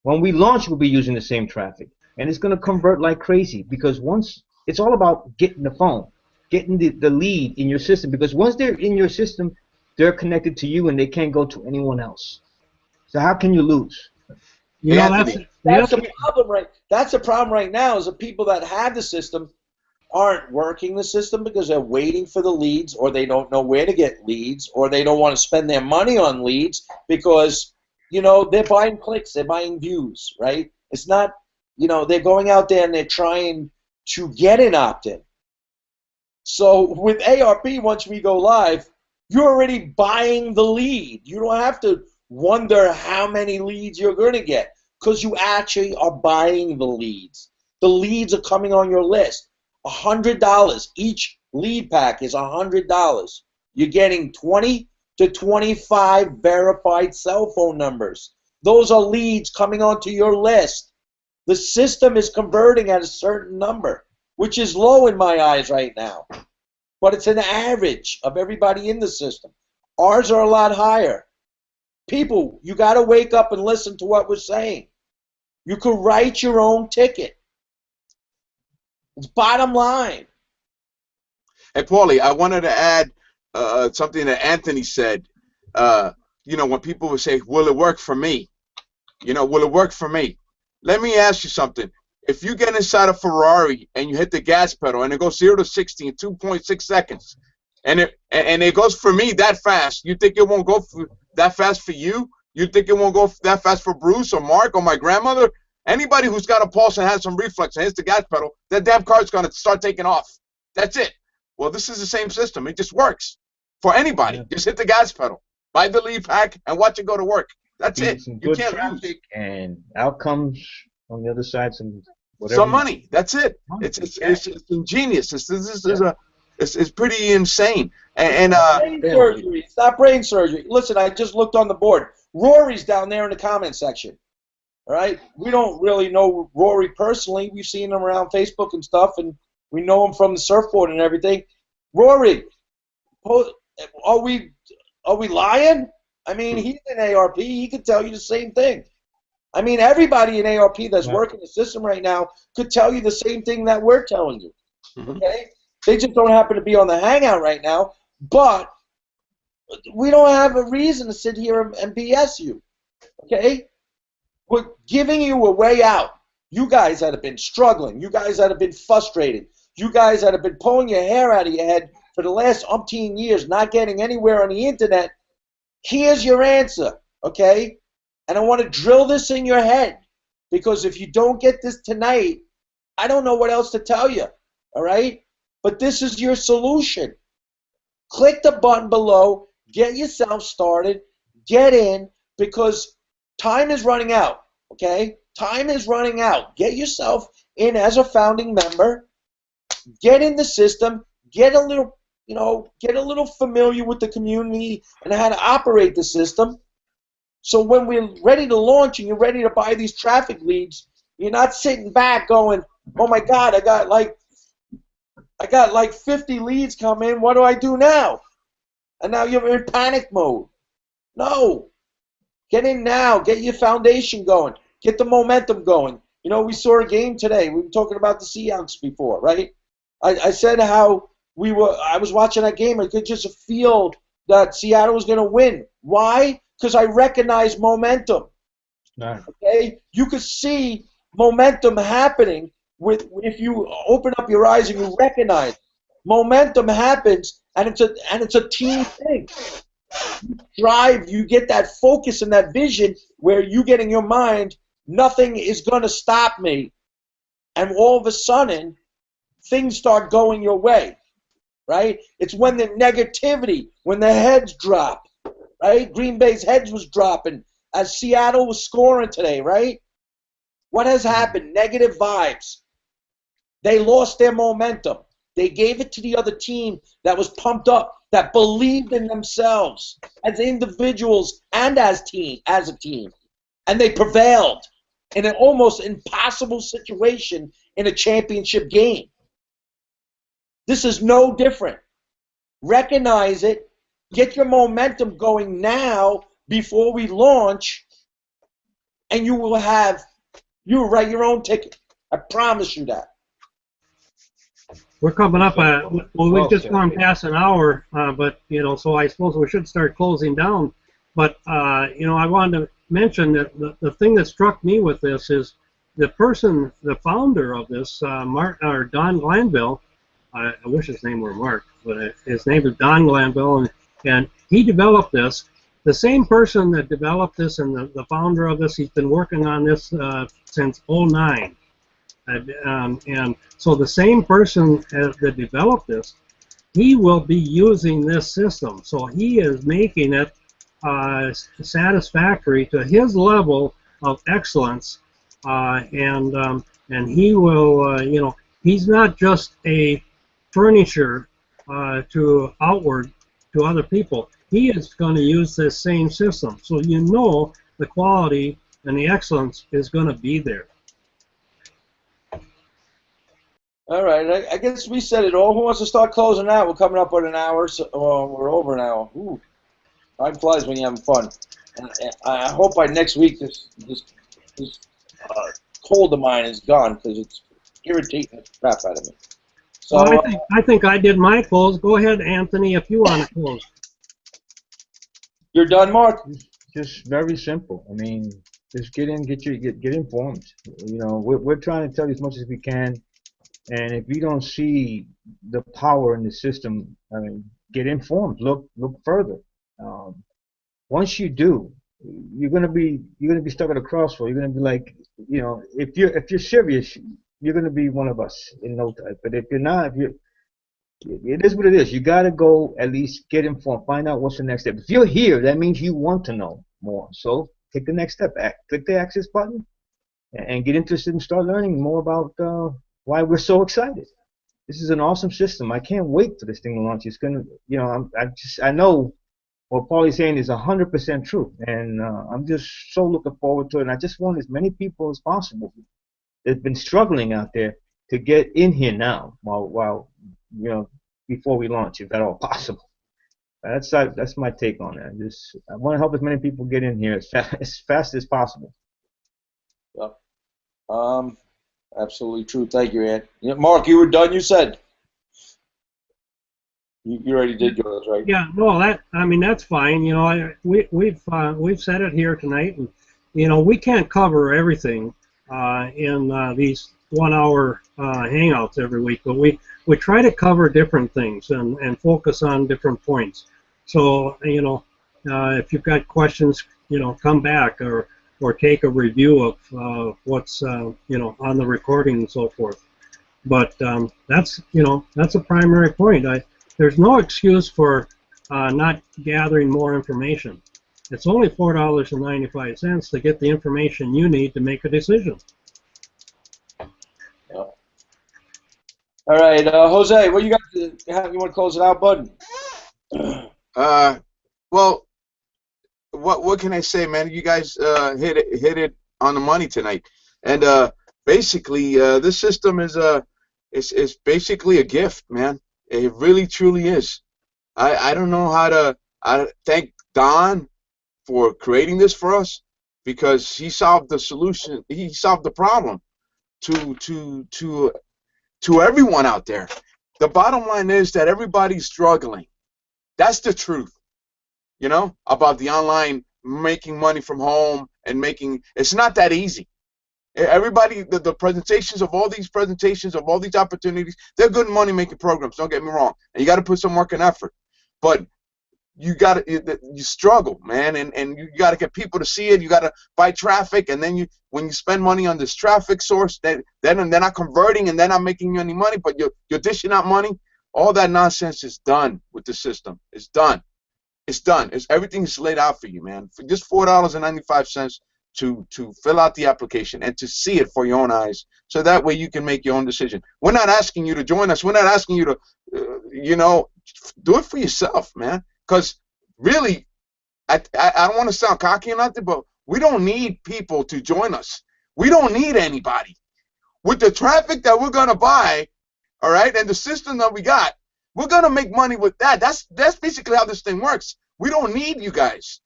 When we launch, we'll be using the same traffic. And it's going to convert like crazy, because once, it's all about getting the phone, getting the lead in your system, because once they're in your system, they're connected to you and they can't go to anyone else. So how can you lose? You know, That's the problem, right? That's the problem right now, is the people that have the system aren't working the system because they're waiting for the leads, or they don't know where to get leads, or they don't want to spend their money on leads because, you know, they're buying clicks, they're buying views, right? It's not, you know, they're going out there and they're trying to get an opt-in. So with ARP, once we go live, you're already buying the lead. You don't have to wonder how many leads you're going to get, because you actually are buying the leads. The leads are coming on your list. $100. Each lead pack is $100. You're getting 20 to 25 verified cell phone numbers. Those are leads coming onto your list. The system is converting at a certain number, which is low in my eyes right now. But it's an average of everybody in the system. Ours are a lot higher. People, you got to wake up and listen to what we're saying. You could write your own ticket. It's bottom line. Hey, Paulie, I wanted to add something that Anthony said. You know, when people would say, will it work for me? You know, will it work for me? Let me ask you something. If you get inside a Ferrari and you hit the gas pedal and it goes 0 to 60 in 2.6 seconds, and it goes for me that fast, you think it won't go that fast for you? You think it won't go that fast for Bruce or Mark or my grandmother? Anybody who's got a pulse and has some reflex and hits the gas pedal, that damn car's going to start taking off. That's it. Well, this is the same system. It just works for anybody. Yeah. Just hit the gas pedal, buy the lead pack, and watch it go to work. That's it. You can't lose. And outcomes on the other side, some money. That's it. It's ingenious. It's pretty insane. Brain surgery. It's not brain surgery. Listen, I just looked on the board. Rory's down there in the comment section. All right, we don't really know Rory personally. We've seen him around Facebook and stuff, and we know him from the surfboard and everything. Rory, are we lying? I mean, he's in ARP. He could tell you the same thing. I mean, everybody in ARP that's working the system right now could tell you the same thing that we're telling you. Okay, they just don't happen to be on the Hangout right now. But we don't have a reason to sit here and BS you. Okay. We're giving you a way out. You guys that have been struggling, you guys that have been frustrated, you guys that have been pulling your hair out of your head for the last umpteen years, not getting anywhere on the internet, here's your answer, okay? And I want to drill this in your head, because if you don't get this tonight, I don't know what else to tell you, all right? But this is your solution. Click the button below, get yourself started, get in, because time is running out, okay? Time is running out. Get yourself in as a founding member. Get in the system. Get a little, you know, get a little familiar with the community and how to operate the system. So when we're ready to launch and you're ready to buy these traffic leads, you're not sitting back going, "Oh my God, I got like 50 leads come in. What do I do now?" And now you're in panic mode. No. Get in now. Get your foundation going. Get the momentum going. You know, we saw a game today. We were talking about the Seahawks before, right? I said how I was watching that game. I could just feel that Seattle was going to win. Why? Because I recognize momentum. Right. Okay, you could see momentum happening if you open up your eyes and you recognize momentum happens, and it's a team thing. Drive, you get that focus and that vision where you get in your mind, nothing is going to stop me, and all of a sudden things start going your way, right? It's when the negativity, when the heads drop, right? Green Bay's heads was dropping as Seattle was scoring today, right? What has happened? Negative vibes. They lost their momentum. They gave it to the other team that was pumped up, that believed in themselves as individuals and as a team. And they prevailed in an almost impossible situation in a championship game. This is no different. Recognize it. Get your momentum going now before we launch, and you will write your own ticket. I promise you that. We're coming up. We've just gone past an hour, but so I suppose we should start closing down. But I wanted to mention that the thing that struck me with this is the founder of this, Don Glanville. I wish his name were Mark, but his name is Don Glanville, and he developed this. The same person that developed this and the founder of this, he's been working on this since '09. And so the same person that developed this, he will be using this system. So he is making it satisfactory to his level of excellence, and he will, he's not just a furnisher to outward to other people. He is going to use this same system, so the quality and the excellence is going to be there. All right, I guess we said it all. Who wants to start closing out? We're coming up on an hour, so we're over an hour. Ooh, time flies when you're having fun. And I hope by next week this cold of mine is gone, because it's irritating the crap out of me. So well, I think I did my close. Go ahead, Anthony, if you want to close. You're done, Mark? Just very simple. I mean, just get informed. We're trying to tell you as much as we can. And if you don't see the power in the system, I mean, get informed. Look further. Once you do, you're gonna be stuck at a crossroad. You're gonna be like, if you're serious, you're gonna be one of us in no time. But if you're not, it is what it is. You gotta go at least get informed. Find out what's the next step. If you're here, that means you want to know more. So take the next step. Click the access button and get interested and start learning more about why we're so excited. This is an awesome system. I can't wait for this thing to launch. It's gonna, I know what Paulie's saying is 100% true, and I'm just so looking forward to it. And I just want as many people as possible that've been struggling out there to get in here now, while before we launch, if at all possible. That's my take on that. I want to help as many people get in here as fast as possible. Yeah. Absolutely true. Thank you, Ed. Mark, you were done. You said you already did yours, right? Yeah. No, that's fine. We've said it here tonight, and we can't cover everything in these 1 hour hangouts every week, but we try to cover different things and focus on different points. So if you've got questions, come back or take a review of what's on the recording and so forth. But that's a primary point. There's no excuse for not gathering more information. It's only $4.95 to get the information you need to make a decision. Yeah. All right, Jose, what you got? You want to close it out, bud? Well, what can I say, man? You guys hit it on the money tonight, and basically this system is basically a gift, man. It really truly is. I don't know how to thank Don for creating this for us, because he solved the solution. He solved the problem to everyone out there. The bottom line is that everybody's struggling. That's the truth, you know, about the online making money from home and making. It's not that easy. Everybody, the presentations of all these opportunities, they're good money making programs. Don't get me wrong, and you got to put some work and effort, but you struggle, man, and you got to get people to see it. You got to buy traffic, and then when you spend money on this traffic source, then they're not converting and they're not making you any money, but you're dishing out money. All that nonsense is done with the system. It's done. It's done. Everything's laid out for you, man. For just $4.95 to fill out the application and to see it for your own eyes, so that way you can make your own decision. We're not asking you to join us. We're not asking you to, do it for yourself, man. Because really, I don't want to sound cocky or nothing, but we don't need people to join us. We don't need anybody. With the traffic that we're gonna buy, all right, and the system that we got, we're gonna make money with that. That's basically how this thing works. We don't need you guys.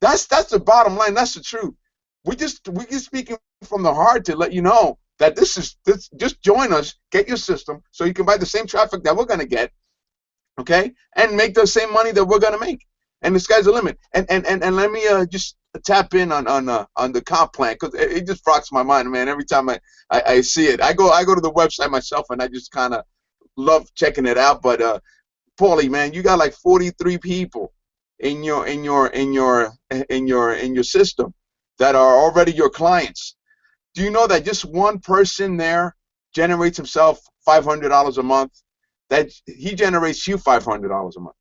That's the bottom line. That's the truth. We're just speaking from the heart to let you know that this just join us, get your system, so you can buy the same traffic that we're gonna get, okay, and make the same money that we're gonna make. And the sky's the limit. And let me just tap in on the comp plan, because it just rocks my mind, man. Every time I see it, I go to the website myself, and I just kind of love checking it out. But Paulie, man, you got like 43 people in your system that are already your clients. Do you know that just one person there generates himself $500 a month? That he generates you $500 a month.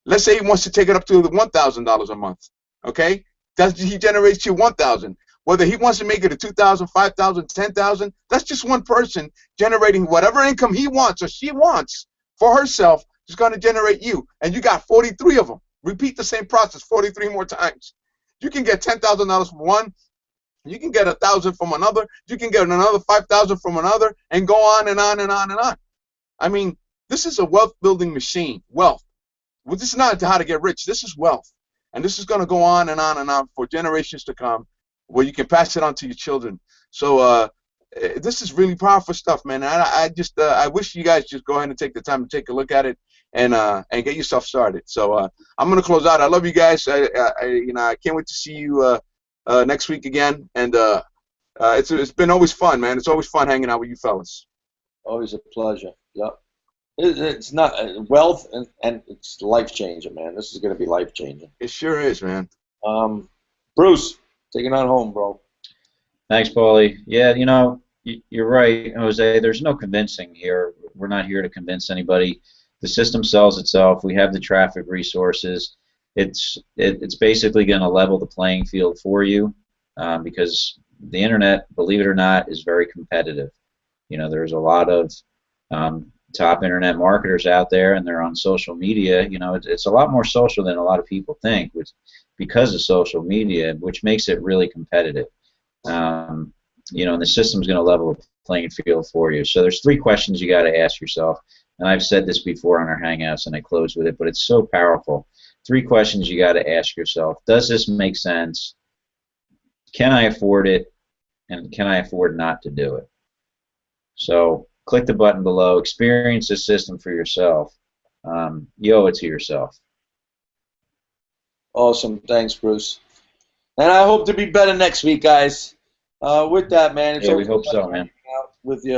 Let's say he wants to take it up to $1,000 a month. Okay, he generates you $1,000. Whether he wants to make it a $2,000, $5,000, $10,000, that's just one person generating whatever income he wants or she wants for herself. Is going to generate you, and you got 43 of them. Repeat the same process 43 more times. You can get $10,000 from one. You can get 1,000 from another. You can get another 5,000 from another, and go on and on and on and on. I mean, this is a wealth building machine. Wealth. Well, this is not how to get rich. This is wealth, and this is going to go on and on and on for generations to come, where you can pass it on to your children. So this is really powerful stuff, man. I wish you guys just go ahead and take the time to take a look at it and get yourself started. So I'm gonna close out. I love you guys. I can't wait to see you next week again. And it's been always fun, man. It's always fun hanging out with you fellas. Always a pleasure. Yep. It's not wealth, and it's life changing, man. This is gonna be life changing. It sure is, man. Bruce, take it on home, bro. Thanks, Paulie. Yeah, you're right, Jose. There's no convincing here. We're not here to convince anybody. The system sells itself. We have the traffic resources. It's basically going to level the playing field for you, because the internet, believe it or not, is very competitive. There's a lot of top internet marketers out there, and they're on social media. It's a lot more social than a lot of people think, because of social media, which makes it really competitive. And the system's going to level the playing field for you. So there's 3 questions you got to ask yourself, and I've said this before on our Hangouts, and I close with it, but it's so powerful. 3 questions you got to ask yourself: does this make sense? Can I afford it? And can I afford not to do it? So click the button below. Experience the system for yourself. You owe it to yourself. Awesome. Thanks, Bruce. And I hope to be better next week, guys. With that, man. It's we hope so, man. With you,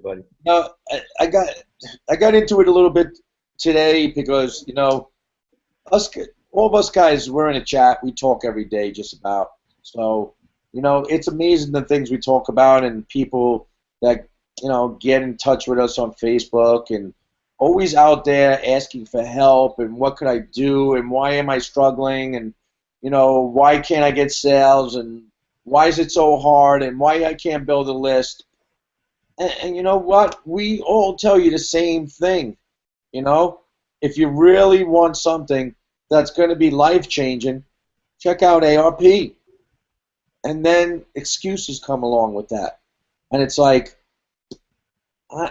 buddy. I got into it a little bit today because all of us guys, we're in a chat. We talk every day, just about. So it's amazing the things we talk about, and people that get in touch with us on Facebook, and always out there asking for help, and what could I do, and why am I struggling, and why can't I get sales, and why is it so hard, and why I can't build a list. And you know what? We all tell you the same thing. If you really want something that's going to be life-changing, check out ARP. And then excuses come along with that. And it's like,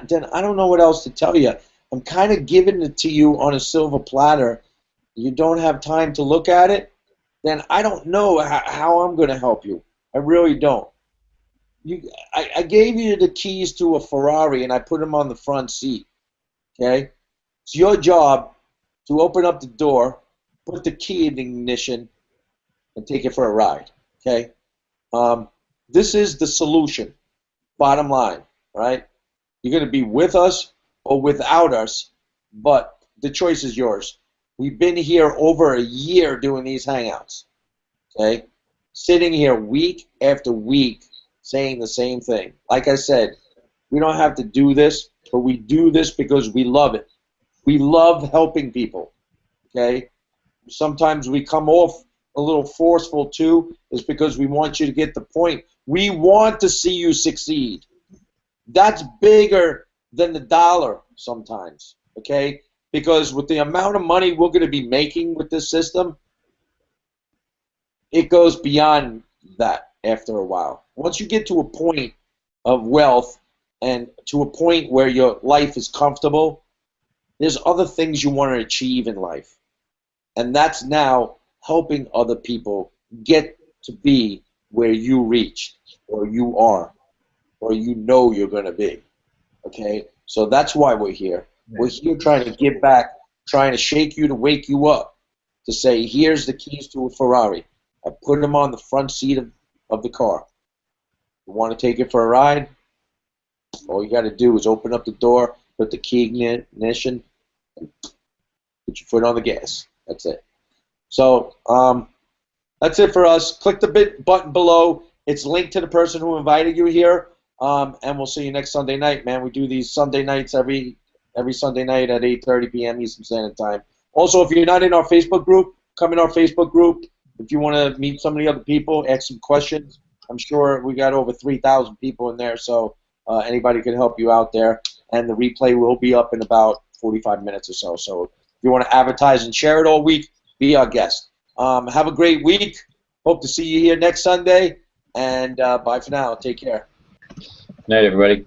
then I don't know what else to tell you. I'm kind of giving it to you on a silver platter. You don't have time to look at it, then I don't know how I'm going to help you. I really don't. I gave you the keys to a Ferrari, and I put them on the front seat. Okay? It's your job to open up the door, put the key in the ignition, and take it for a ride. Okay? This is the solution, bottom line, right? You're going to be with us or without us, but the choice is yours. We've been here over a year doing these Hangouts, okay? Sitting here week after week saying the same thing. Like I said, we don't have to do this, but we do this because we love it. We love helping people, okay? Sometimes we come off a little forceful too, is because we want you to get the point. We want to see you succeed. That's bigger than the dollar sometimes, okay? Because with the amount of money we're going to be making with this system, it goes beyond that after a while. Once you get to a point of wealth and to a point where your life is comfortable, there's other things you want to achieve in life. And that's now helping other people get to be where you reached or you are or you know you're going to be. Okay? So that's why we're here. We're here trying to give back, trying to shake you to wake you up, to say, here's the keys to a Ferrari. I put them on the front seat of the car. You want to take it for a ride? All you got to do is open up the door, put the key in ignition, and put your foot on the gas. That's it. So that's it for us. Click the button below. It's linked to the person who invited you here, and we'll see you next Sunday night, man. We do these Sunday nights every Sunday night at 8:30 p.m. Eastern Standard Time. Also, if you're not in our Facebook group, come in our Facebook group. If you want to meet some of the other people, ask some questions. I'm sure we got over 3,000 people in there, so anybody can help you out there. And the replay will be up in about 45 minutes or so. So if you want to advertise and share it all week, be our guest. Have a great week. Hope to see you here next Sunday. And bye for now. Take care. Night, everybody.